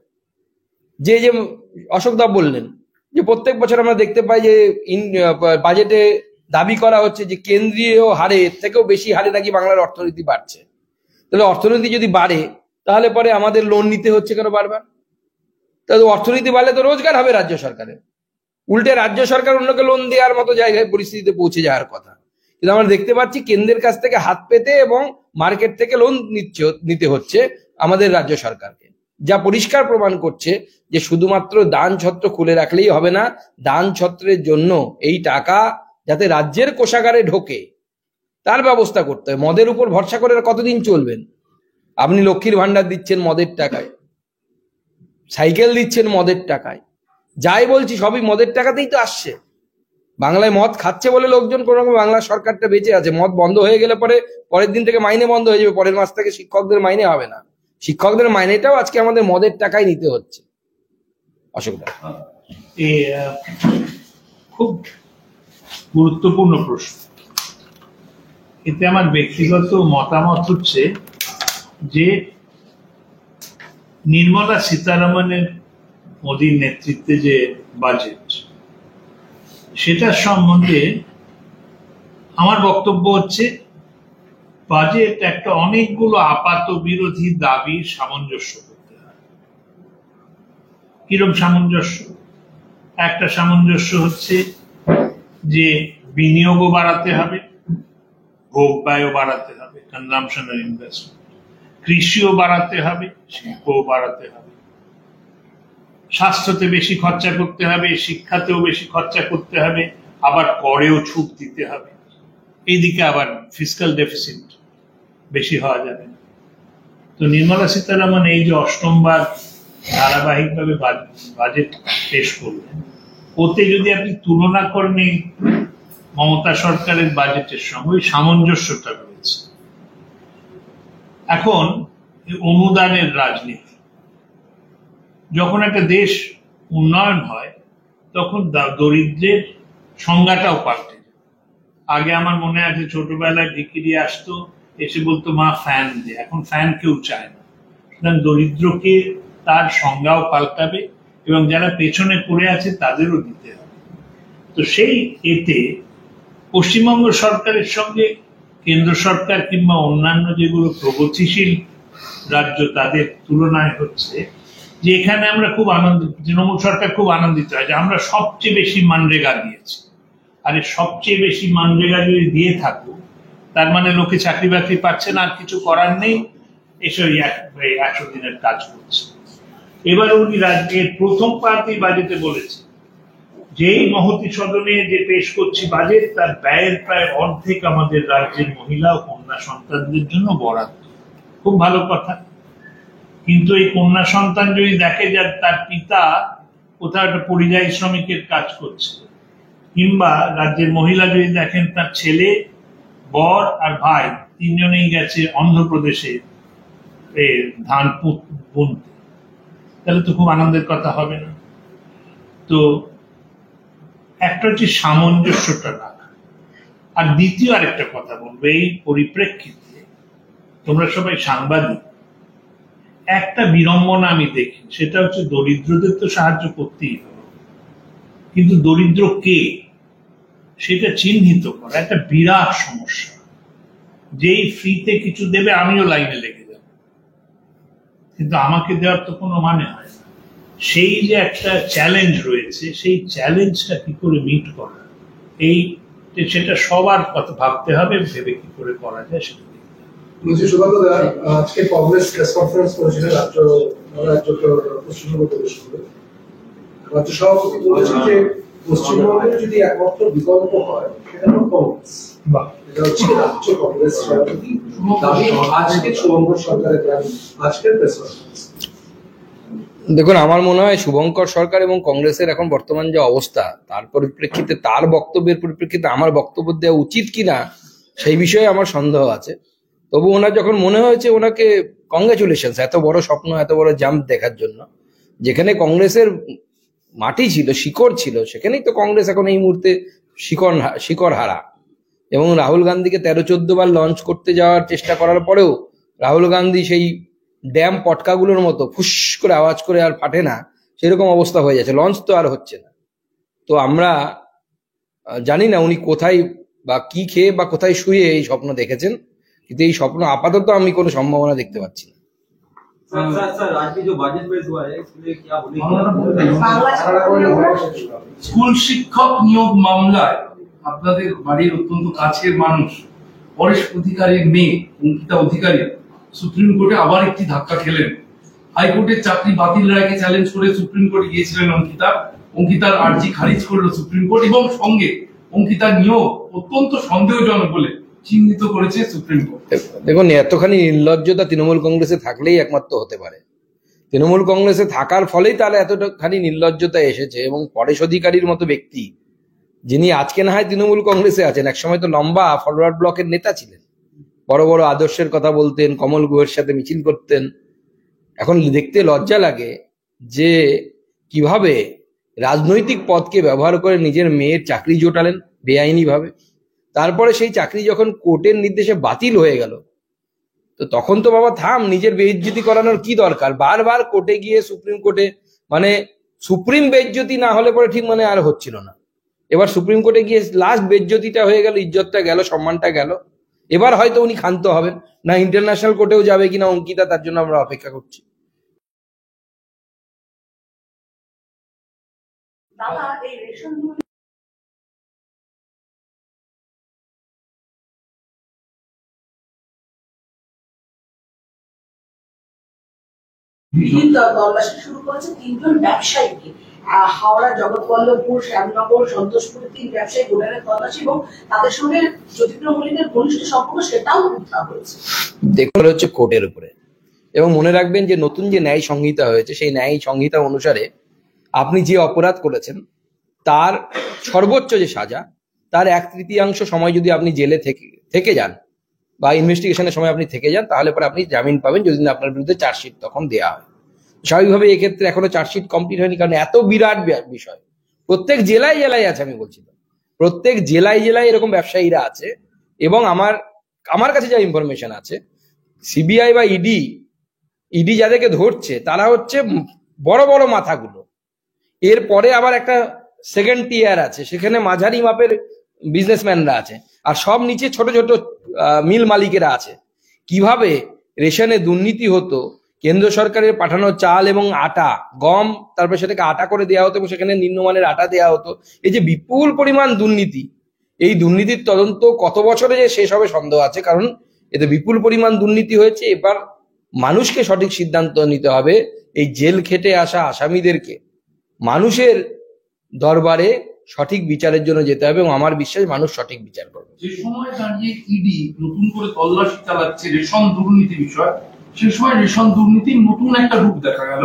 যে যে অশোকদা বললেন যে প্রত্যেক বছর আমরা দেখতে পাই যে বাজেটে দাবি করা হচ্ছে যে কেন্দ্রীয় হারের থেকেও বেশি হারে নাকি বাংলার অর্থনীতি বাড়ছে। তাহলে অর্থনীতি যদি বাড়ে তাহলে পরে আমাদের লোন নিতে হচ্ছে কেন বারবার? তাহলে অর্থনীতি বাড়লে তো রোজগার হবে রাজ্য সরকারের, উল্টে রাজ্য সরকার অন্যকে লোন দেওয়ার মতো জায়গায় পরিস্থিতিতে পৌঁছে যাওয়ার কথা। কিন্তু আমরা দেখতে পাচ্ছি কেন্দ্রের কাছ থেকে হাত পেতে এবং মার্কেট থেকে লোন নিতে হচ্ছে আমাদের রাজ্য সরকারকে, যা পরিষ্কার প্রমাণ করছে যে শুধুমাত্র দান ছত্র খুলে রাখলেই হবে না, দান ছত্রের জন্য এই টাকা যাতে রাজ্যের কোষাগারে ঢোকে তার ব্যবস্থা করতে হবে। মদের উপর ভরসা করে কতদিন চলবেন? আপনি লক্ষ্মীর ভান্ডার দিচ্ছেন মদের টাকায়, সাইকেল দিচ্ছেন মদের টাকায়, যাই বলছি সবই মদের টাকাতেই তো আসছে। বাংলায় মদ খাচ্ছে বলে লোকজন কোনো রকম বাংলা সরকারটা বেঁচে আছে। মদ বন্ধ হয়ে গেলে পরের দিন থেকে মাইনে বন্ধ হয়ে যাবে, পরের মাস থেকে শিক্ষকদের মাইনে হবে না। শিক্ষকদের মাইনেটাও আজকে আমাদের মদের টাকায় নিতে হচ্ছে। অশোকদা, খুব গুরুত্বপূর্ণ প্রশ্ন। এতে আমার ব্যক্তিগত মতামত হচ্ছে যে নির্মলা সীতারামনের মোদীর নেতৃত্বে যে বাজেট, সেটার সম্বন্ধে আমার বক্তব্য হচ্ছে বাজেট একটা অনেকগুলো আপাত বিরোধী দাবির সামঞ্জস্য করতে হয়। কিরকম সামঞ্জস্য? একটা সামঞ্জস্য হচ্ছে যে বিনিয়োগও বাড়াতে হবে, ভোগ ব্যয়ও বাড়াতে হবে, কনজাম্পশন আর ইনভেস্টমেন্ট, কৃষিও বাড়াতে হবে, শিল্পও বাড়াতে হবে, স্বাস্থ্যতে বেশি খরচা করতে হবে, শিক্ষাতেও বেশি খরচা করতে হবে, আবার করেও ছুট দিতে হবে। এইদিকে আবার ফিসক্যাল ডেফিসিট বেশি হওয়া যাবে না। তো নির্মলা সীতারামন এই যে অষ্টমবার ধারাবাহিকভাবে বাজেট পেশ করলেন, ওতে যদি আপনি তুলনা করেন এই মমতা সরকারের বাজেটের সঙ্গে, ওই সামঞ্জস্যটা রয়েছে। এখন অনুদানের রাজনীতি, যখন একটা দেশ উন্নয়ন হয় তখন দরিদ্রের সংজ্ঞাটাও পাল্টে যায়। আগে আমার মনে আছে ছোটবেলায় ভিখিরি আসতো, এসে বলতো মা ফ্যান দে, এখন ফ্যান কেউ চায় না। সুতরাং দরিদ্রকে তার সংজ্ঞাও পাল্টাবে এবং যারা পেছনে পড়ে আছে তাদেরও দিতে হবে। তো সেই এতে পশ্চিমবঙ্গ সরকারের সঙ্গে কেন্দ্র সরকার কিংবা অন্যান্য যেগুলো প্রগতিশীল রাজ্য তাদের তুলনায় হচ্ছে যে এখানে আমরা খুব আনন্দিত, তৃণমূল সরকার খুব আনন্দিত হয় যে আমরা সবচেয়ে বেশি মানরেগা দিয়েছি। আরে সবচেয়ে বেশি মানরেগা যদি দিয়ে থাকো তার মানে লোকে চাকরি বাকরি পাচ্ছে না, আর কিছু করার নেই, এসব 100 দিনের কাজ করছে। এবার উনি রাজ্যের প্রথম পার্টি বাজেটে বলেছে যেই মহতি সদনে যে পেশ করছি বাজেট, তার ব্যয়ের প্রায় অর্ধেক আমাদের রাজ্যের মহিলা ও কন্যা সন্তানদের জন্য বরাদ্দ। খুব ভালো কথা। কিন্তু এই কন্যা সন্তান যদি দেখে যে তার পিতা কোথাও একটা পরিযায়ী শ্রমিকের কাজ করছে, কিংবা রাজ্যের মহিলা যদি দেখেন তার ছেলে, বর আর ভাই তিনজনেই গেছে অন্ধ্রপ্রদেশে ধান বুনতে, তাহলে তো খুব আনন্দের কথা হবে না। তো একটা হচ্ছে সামঞ্জস্যটা রাখা। আর দ্বিতীয় আরেকটা কথা বলবো, এই পরিপ্রেক্ষিতে তোমরা সবাই সাংবাদিক, একটা বিড়ম্বনা আমি দেখি, সেটা হচ্ছে দরিদ্রদের তো সাহায্য করতেই হবে, কিন্তু দরিদ্র কে সেটা চিহ্নিত করা একটা বিরাট সমস্যা। যেই ফ্রিতে কিছু দেবে আমিও লাইনে লেগে যাব, কিন্তু আমাকে দেওয়ার তো কোনো মানে হয় না। সেই যে একটা চ্যালেঞ্জ রয়েছে, সেই চ্যালেঞ্জটা কি করে মিট করা, সেটা সবার কথা ভাবতে হবে, ভেবে কি করে করা যায় সেটা। আজকে কংগ্রেস প্রেস কনফারেন্স করেছিল পশ্চিমবঙ্গ প্রদেশ করে। রাজ্য সভাপতি বলেছেন যে পশ্চিমবঙ্গের যদি একমাত্র বিকল্প হয় সেটা হলো কংগ্রেস। এটা হচ্ছে রাজ্য কংগ্রেস সভাপতি দাবি আজকে শুভঙ্কর সরকারের আজকের প্রেস কনফারেন্স। দেখুন, আমার মনে হয় শুভঙ্কর সরকার এবং কংগ্রেসের এখন বর্তমান যে অবস্থা, তার পরিপ্রেক্ষিতে, তার বক্তব্যের পরিপ্রেক্ষিতে আমার বক্তব্য দেওয়া উচিত কিনা সেই বিষয়ে আমার সন্দেহ আছে। তবু ওনার যখন মনে হয়েছে, ওনাকে কংগ্রেচুলেশনস, এত বড় স্বপ্ন, এত বড় জাম্প দেখার জন্য। যেখানে কংগ্রেসের মাটি ছিল, শিকড় ছিল, সেখানেই তো কংগ্রেস এখন এই মুহূর্তে শিকড় হারা। এবং রাহুল গান্ধীকে 13-14 বার লঞ্চ করতে যাওয়ার চেষ্টা করার পরেও রাহুল গান্ধী সেই ড্যাম পটকাগুলোর মতো ফুস করে আওয়াজ করে আর ফাটে না, সেরকম অবস্থা হয়ে যাচ্ছে, লঞ্চ তো আর হচ্ছে না। তো আমরা জানি না উনি কোথায় বা কি খেয়ে বা কোথায় শুয়ে এই স্বপ্ন দেখেছেন, কিন্তু এই স্বপ্ন আপাতত আমি কোনো সম্ভাবনা দেখতে পাচ্ছি না। सर आज की जो बजट पेश हुआ है इसमें क्या बोलेंगे? স্কুল শিক্ষক নিয়োগ মামলায় আপনাদের বাড়ির অত্যন্ত কাছের মানুষ পরেশ অধিকারীর মেয়ে অঙ্কিতা অধিকারী সুপ্রিম কোর্টে আবার একটি ধাক্কা খেলেন। হাইকোর্টের চাকরি বাতিল রায়কে চ্যালেঞ্জ করে সুপ্রিম কোর্টে গিয়েছিলেন অঙ্কিতার আর্জি খারিজ করলো সুপ্রিম কোর্ট এবং সঙ্গে অঙ্কিতার নিয়োগ অত্যন্ত সন্দেহজনক বলে চিহ্নিত করেছে সুপ্রিম কোর্ট। দেখুন, এতখানি নির্লজ্জতা তৃণমূল কংগ্রেসে থাকলেই একমাত্র হতে পারে। তৃণমূল কংগ্রেসে থাকার ফলেই তাহলে এতখানি নির্লজ্জতা এসেছে। এবং পরেশ অধিকারীর মতো ব্যক্তি, যিনি আজকে না হয় তৃণমূল কংগ্রেসে আছেন, একসময় তো লম্বা ফরওয়ার্ড ব্লকের নেতা ছিলেন, বড় বড় আদর্শের কথা বলতেন, কমল গুহের সাথে মিছিল করতেন। এখন দেখতে লজ্জা লাগে যে কিভাবে রাজনৈতিক পদকে ব্যবহার করে নিজের মেয়ের চাকরি জোটালেন বেআইনি ভাবে। তারপরে সেই চাকরি যখন কোর্টের নির্দেশে বাতিল হয়ে গেল, তো তখন তো বাবা থাম, নিজের বেইজ্জতি করানোর কি দরকার? বারবার কোর্টে গিয়ে সুপ্রিম কোর্টে, মানে সুপ্রিম বেইজ্জতি না হলে পরে ঠিক মানে আর হচ্ছিল না। এবার সুপ্রিম কোর্টে গিয়ে লাস্ট বেইজ্জতিটা হয়ে গেল, ইজ্জতটা গেল, সম্মানটা গেল। এবার হয়তো উনি ক্ষান্ত হবেন না, ইন্টারন্যাশনাল কোর্টেও যাবে কিনা অঙ্কিতা, তার জন্য আমরা অপেক্ষা করছি। তল্লাশি শুরু করেছে 3 জন ব্যবসায়ীকে, হাওড়া, জগৎবল্লভপুর, শ্যামনগর, সন্তোষপুরে 3 ব্যবসায়ী গোডাউনের তল্লাশি এবং তাদের সঙ্গে জ্যোতিপ্রিয় মল্লিকের ঘনিষ্ঠ সম্পর্ক সেটাও উদ্ধার হয়েছে। দেখুন, হচ্ছে কোর্টের উপরে। এবং মনে রাখবেন যে নতুন যে ন্যায় সংহিতা হয়েছে, সেই ন্যায় সংহিতা অনুসারে আপনি যে অপরাধ করেছেন তার সর্বোচ্চ যে সাজা, তার 1/3 সময় যদি আপনি জেলে থেকে যান বা ইনভেস্টিগেশনের সময় আপনি থেকে যান, তাহলে পরে আপনি জামিন পাবেন, যদি না আপনার বিরুদ্ধে চার্জশিট তখন দেওয়া হয়। স্বাভাবিকভাবে এক্ষেত্রে এখনো চার্জশিট কমপ্লিট হয়নি, কারণ এত বিরাট বিষয় প্রত্যেক জেলায় জেলায় আছে। আমি বলছি প্রত্যেক জেলায় জেলায় এরকম ব্যবসায়ীরা আছে। এবং আমার কাছে যা ইনফরমেশন আছে, সিবিআই বা ইডি যাদেরকে ধরছে তারা হচ্ছে বড় বড় মাথাগুলো। এরপরে আবার একটা সেকেন্ড টিয়ার আছে, সেখানে মাঝারি মাপের বিজনেসম্যানরা আছে, আর সব নিচে ছোট ছোট মিল মালিকেরা আছে। কিভাবে রেশনে দুর্নীতি হতো, কেন্দ্র সরকারের পাঠানো চাল এবং আটা, গম, তারপরে সেটাকে আটা করে দেওয়া হতো এবং সেখানে নিম্নমানের আটা দেওয়া হতো। এই যে বিপুল পরিমাণ দুর্নীতি, এই দুর্নীতির তদন্ত কত বছরে যে শেষ হবে সন্দেহ আছে, কারণ এতে বিপুল পরিমাণ দুর্নীতি হয়েছে। এবার মানুষকে সঠিক সিদ্ধান্ত নিতে হবে। এই জেল খেটে আসা আসামিদেরকে মানুষের দরবারে সঠিক বিচারের জন্য যেতে হবে, এবং আমার বিশ্বাস মানুষ সঠিক বিচার করবে। যে সময় দাঁড়িয়ে ইডি নতুন করে তল্লাশি চালাচ্ছে রেশন দুর্নীতি বিষয়, সে সময় রেশন দুর্নীতির নতুন একটা রূপ দেখা গেল।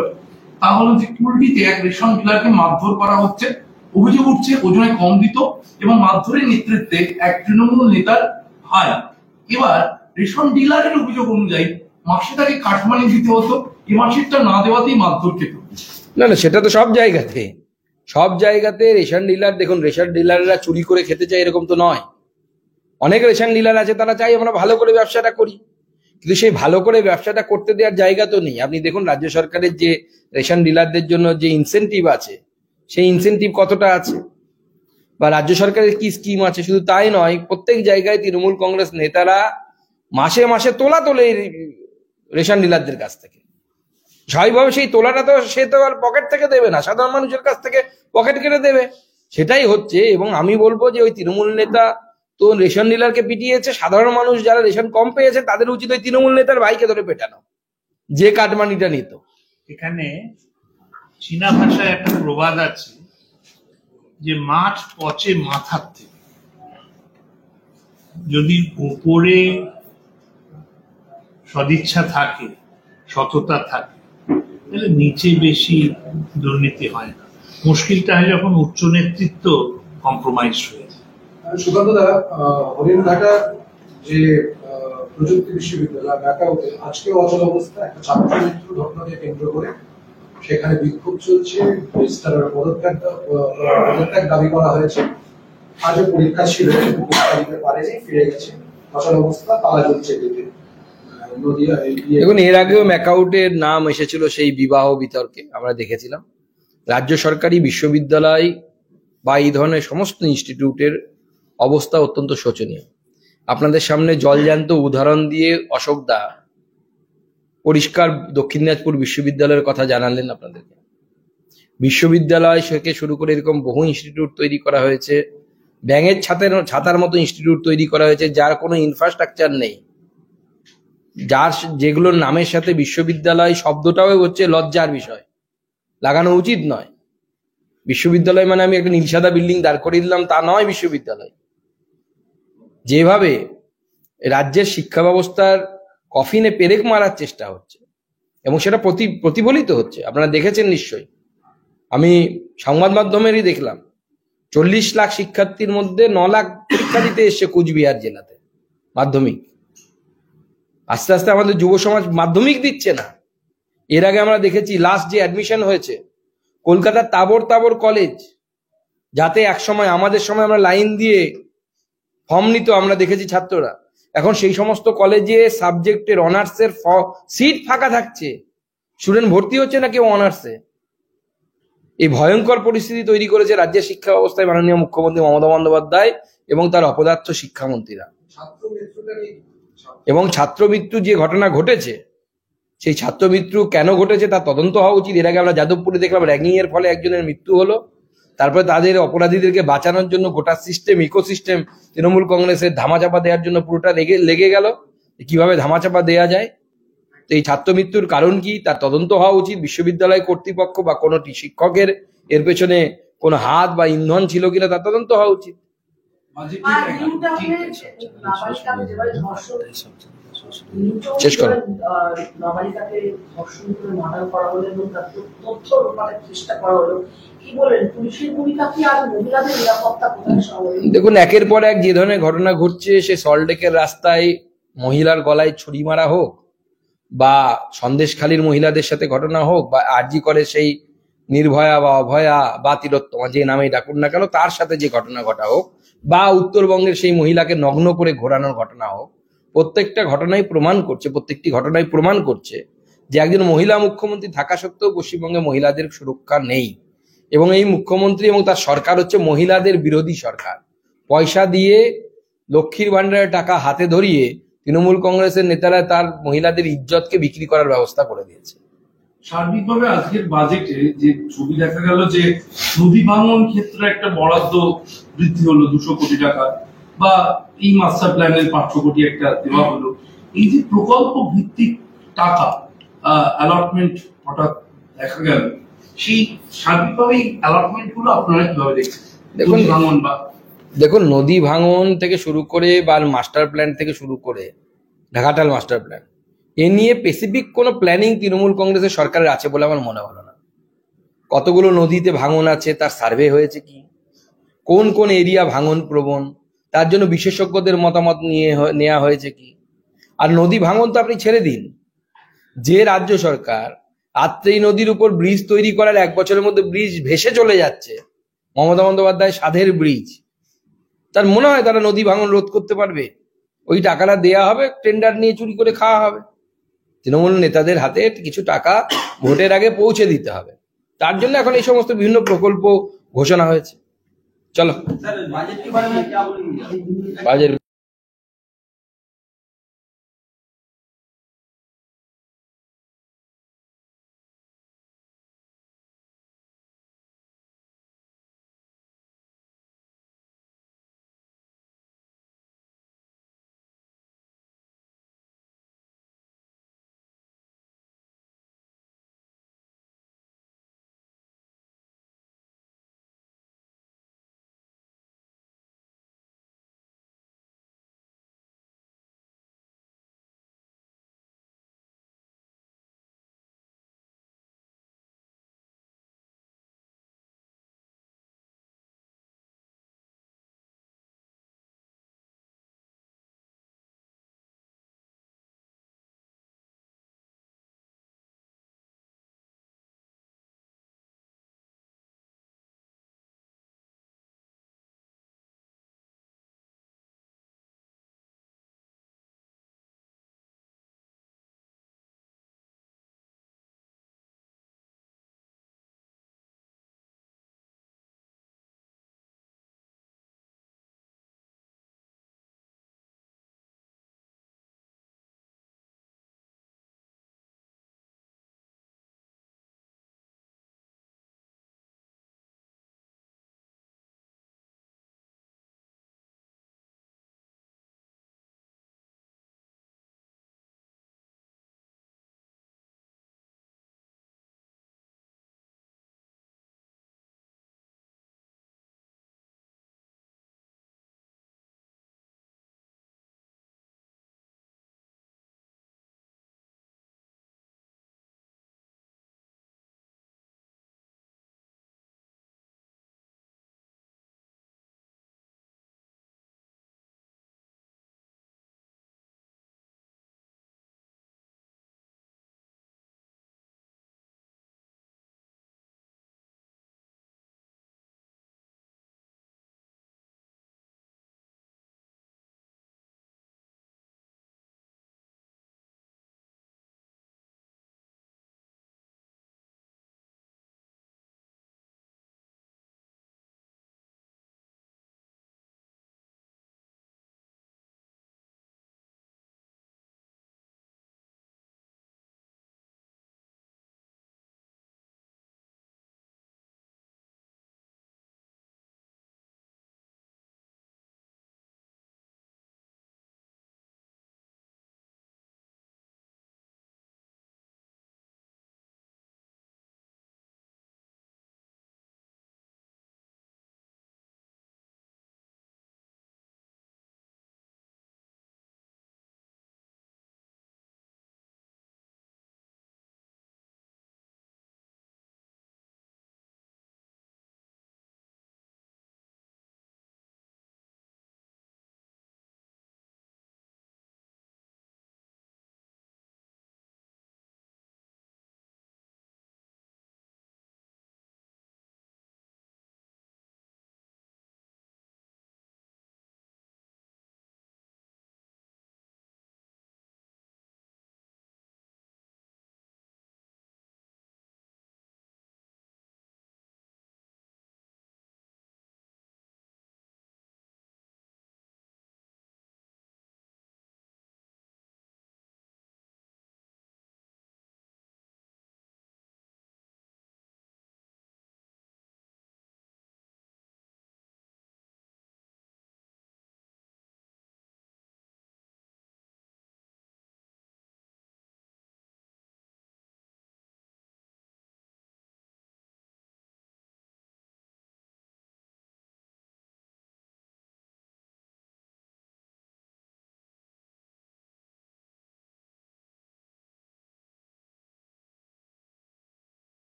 তা হলো যে কুলটিতে এক রেশন ডিলারকে মারধর করা হচ্ছে। অভিযোগ উঠছে ওজনে কম দিত এবং মারধরের নেতৃত্বে এক তৃণমূল নেতার ভাই। এবার রেশন ডিলারের অভিযোগ অনুযায়ী মাসে তাকে কাটমানি দিতে হতো, এ মাসেরটা না দেওয়াতেই মারধর খেত। না, সেটা তো সব জায়গাতে রেশন ডিলার, দেখুন রেশন ডিলাররা চুরি করে খেতে চায় এরকম তো নয়। অনেক রেশন ডিলার আছে তারা চাই আমরা ভালো করে ব্যবসাটা করি, কিন্তু সেই ভালো করে ব্যবসাটা করতে দেওয়ার জায়গা তো নেই। আপনি দেখুন রাজ্য সরকারের যে রেশন ডিলারদের জন্য যে ইনসেনটিভ আছে, সেই ইনসেনটিভ কতটা আছে, বা রাজ্য সরকারের কি স্কিম আছে। শুধু তাই নয়, প্রত্যেক জায়গায় তৃণমূল কংগ্রেস নেতারা মাসে মাসে তোলা তোলে রেশন ডিলারদের কাছ থেকে। স্বাভাবিকভাবে সেই তোলাটা তো সে তো আর পকেট থেকে দেবে না, সাধারণ মানুষের কাছ থেকে পকেট কেটে দেবে, সেটাই হচ্ছে। এবং আমি বলবো যে ওই তৃণমূল নেতা তো রেশন ডিলারকে পিটিয়েছে, সাধারণ মানুষ যারা রেশন কম পেয়েছে তাদের উচিত ওই তৃণমূল নেতার ভাইকে ধরে পেটানো, যে কাটমানিটা নিত। এখানে চীনা ভাষায় একটা প্রবাদ আছে যে মাছ পচে মাথার থেকে। যদি উপরে সদিচ্ছা থাকে, সততা থাকে, তাহলে নিচে বেশি দুর্নীতি হয় না। মুশকিলটা হয় যখন উচ্চ নেতৃত্ব কম্প্রোমাইজ হয়ে যায়। সুকান্তদা, হরিণঘাটা যে প্রযুক্তি বিশ্ববিদ্যালয় ঢাকাতে আজকে অচল অবস্থা, একটা ছাত্র মৃত্যুর ঘটনাকে কেন্দ্র করে সেখানে বিক্ষোভ চলছে, পদত্যাগ দাবি করা হয়েছে। আজও পরীক্ষা ছিল, পরীক্ষা দিতে পারেনি, ফিরে গেছে। ফসল অবস্থা তালা চলছে দিতে নদীয়া। দেখুন, এর আগেও ম্যাকাউটের নাম এসেছিল সেই বিবাহ বিতর্কে, আমরা দেখেছিলাম। রাজ্য সরকারি বিশ্ববিদ্যালয় বা এই ধরনের সমস্ত ইনস্টিটিউটের অবস্থা অত্যন্ত শোচনীয়। আপনাদের সামনে জলজ্যান্ত উদাহরণ দিয়ে অশোক দা পরিষ্কার দক্ষিণ দিনাজপুর বিশ্ববিদ্যালয়ের কথা জানালেন আপনাদেরকে। বিশ্ববিদ্যালয় থেকে শুরু করে এরকম বহু ইনস্টিটিউট তৈরি করা হয়েছে, ব্যাঙের ছাতার মতো ইনস্টিটিউট তৈরি করা হয়েছে যার কোনো ইনফ্রাস্ট্রাকচার নেই, যেগুলোর নামের সাথে বিশ্ববিদ্যালয় শব্দটাও হচ্ছে লজ্জার বিষয়, লাগানো উচিত নয়। বিশ্ববিদ্যালয় মানে আমি একটা নীলসাদা বিল্ডিং দাঁড় করিয়ে দিলাম তা নয় বিশ্ববিদ্যালয়। যেভাবে রাজ্যের শিক্ষা ব্যবস্থার কফিনে পেরেক মারার চেষ্টা হচ্ছে এবং সেটা প্রতিফলিত হচ্ছে, আপনারা দেখেছেন নিশ্চয়ই। আমি সংবাদ মাধ্যমেরই দেখলাম 40 লাখ শিক্ষার্থীর মধ্যে 9 লাখ পরীক্ষা দিতে এসছে কুচবিহার জেলাতে মাধ্যমিক। আস্তে আস্তে আমাদের যুব সমাজ মাধ্যমিক দিচ্ছে না। এর আগে আমরা দেখেছি লাস্ট যে অ্যাডমিশন হয়েছে কলকাতার তাবর কলেজ, যাতে একসময় আমাদের সময় আমরা লাইন দিয়ে ফর্ম নিত, আমরা দেখেছি ছাত্ররা, এখন সেই সমস্ত কলেজে সাবজেক্টের অনার্সের সিট ফাঁকা থাকছে, স্টুডেন্ট ভর্তি হচ্ছে না কেউ অনার্সে। এই ভয়ঙ্কর পরিস্থিতি তৈরি করেছে রাজ্যের শিক্ষা ব্যবস্থায় মাননীয় মুখ্যমন্ত্রী মমতা বন্দ্যোপাধ্যায় এবং তার অপদার্থ শিক্ষামন্ত্রীরা। এবং ছাত্র মৃত্যু যে ঘটনা ঘটেছে, সেই ছাত্র মৃত্যু কেন ঘটেছে তার তদন্ত হওয়া উচিত। এর আগে আমরা যাদবপুরে দেখলাম র্যাগিং এর ফলে একজনের মৃত্যু হলো, তারপরে তাদের অপরাধীদেরকে বাঁচানোর জন্য গোটা সিস্টেম ইকোসিস্টেম তৃণমূল কংগ্রেসের ধামাচাপা দেওয়ার জন্য পুরোটা লেগে গেল। কিভাবে ধামাচাপা দেওয়া যায়, তো এই ছাত্র মৃত্যুর কারণ কি তার তদন্ত হওয়া উচিত। বিশ্ববিদ্যালয় কর্তৃপক্ষ বা কোনো শিক্ষকের এর পেছনে কোনো হাত বা ইন্ধন ছিল কিনা তার তদন্ত হওয়া উচিত। শেষ করো। নাবালিকাকে ধর্ষণ করে মার্ডার করা হলো এবং তার তথ্য লোপাটের চেষ্টা করা হলো, কি বলেন পুলিশের ভূমিকা কি আর মহিলাদের নিরাপত্তা কোথায়? দেখুন, একের পর এক যে ধরনের ঘটনা ঘটছে, সে সল্টলেকের রাস্তায় মহিলার গলায় ছুরি মারা হোক, বা সন্দেশখালীর মহিলাদের সাথে ঘটনা হোক, বা আরজি করে সেই নির্ভয়া বা অভয়া বা তিলোত্তমা যে নামেই ডাকুন না কেন তার সাথে যে ঘটনা ঘটা হোক, বা উত্তরবঙ্গের সেই মহিলাকে নগ্ন করে ঘোরানোর ঘটনা হোক, প্রত্যেকটি ঘটনাই প্রমাণ করছে যে একজন মহিলা মুখ্যমন্ত্রী থাকা সত্ত্বেও পশ্চিমবঙ্গে মহিলাদের সুরক্ষা নেই। এবং এই মুখ্যমন্ত্রী এবং তার সরকার হচ্ছে মহিলাদের বিরোধী সরকার। পয়সা দিয়ে লক্ষ্মীর ভান্ডারের টাকা হাতে ধরিয়ে তৃণমূল কংগ্রেসের নেতারা তার মহিলাদের ইজ্জতকে বিক্রি করার ব্যবস্থা করে দিয়েছে। সার্বিকভাবে আজকের বাজেটে যে ছবি দেখা গেল যে নদী ভাঙন ক্ষেত্রে একটা বরাদ্দ বৃদ্ধি হলো 200 কোটি টাকা, বা এই মাস্টার প্ল্যানের 500 কোটি একটা দেওয়া হলো। এই যে প্রকল্প ভিত্তিক টাকা অ্যালটমেন্ট হঠাৎ দেখা গেল, সেই সার্বিকভাবে অ্যালটমেন্ট গুলো আপনারা কিভাবে দেখছেন? দেখুন, নদী ভাঙন থেকে শুরু করে বা মাস্টার প্ল্যান থেকে শুরু করে ঢাকাটাল মাস্টার প্ল্যান, এ নিয়ে স্পেসিফিক কোনো প্ল্যানিং তৃণমূল কংগ্রেসের সরকারের আছে বলে আমার মনে হলো না। কতগুলো নদীতে ভাঙন আছে তার সার্ভে হয়েছে কি, কোন কোন এরিয়া ভাঙন প্রবণ, তার জন্য বিশেষজ্ঞদের মতামত নেওয়া হয়েছে কি। আর নদী ভাঙন তো আপনি ছেড়ে দিন, যে রাজ্য সরকার আত্রেই নদীর উপর ব্রিজ তৈরি করার 1 বছরের মধ্যে ব্রিজ ভেসে চলে যাচ্ছে, মমতা বন্দ্যোপাধ্যায় সাধের ব্রিজ, তার মনে হয় তারা নদী ভাঙন রোধ করতে পারবে? ওই টাকাটা দেয়া হবে, টেন্ডার নিয়ে চুরি করে খাওয়া হবে। তৃণমূল নেতাদের হাতে কিছু টাকা ভোটের আগে পৌঁছে দিতে হবে, তার জন্য এখন এই সমস্ত বিভিন্ন প্রকল্প ঘোষণা হয়েছে। চলো, বাজেট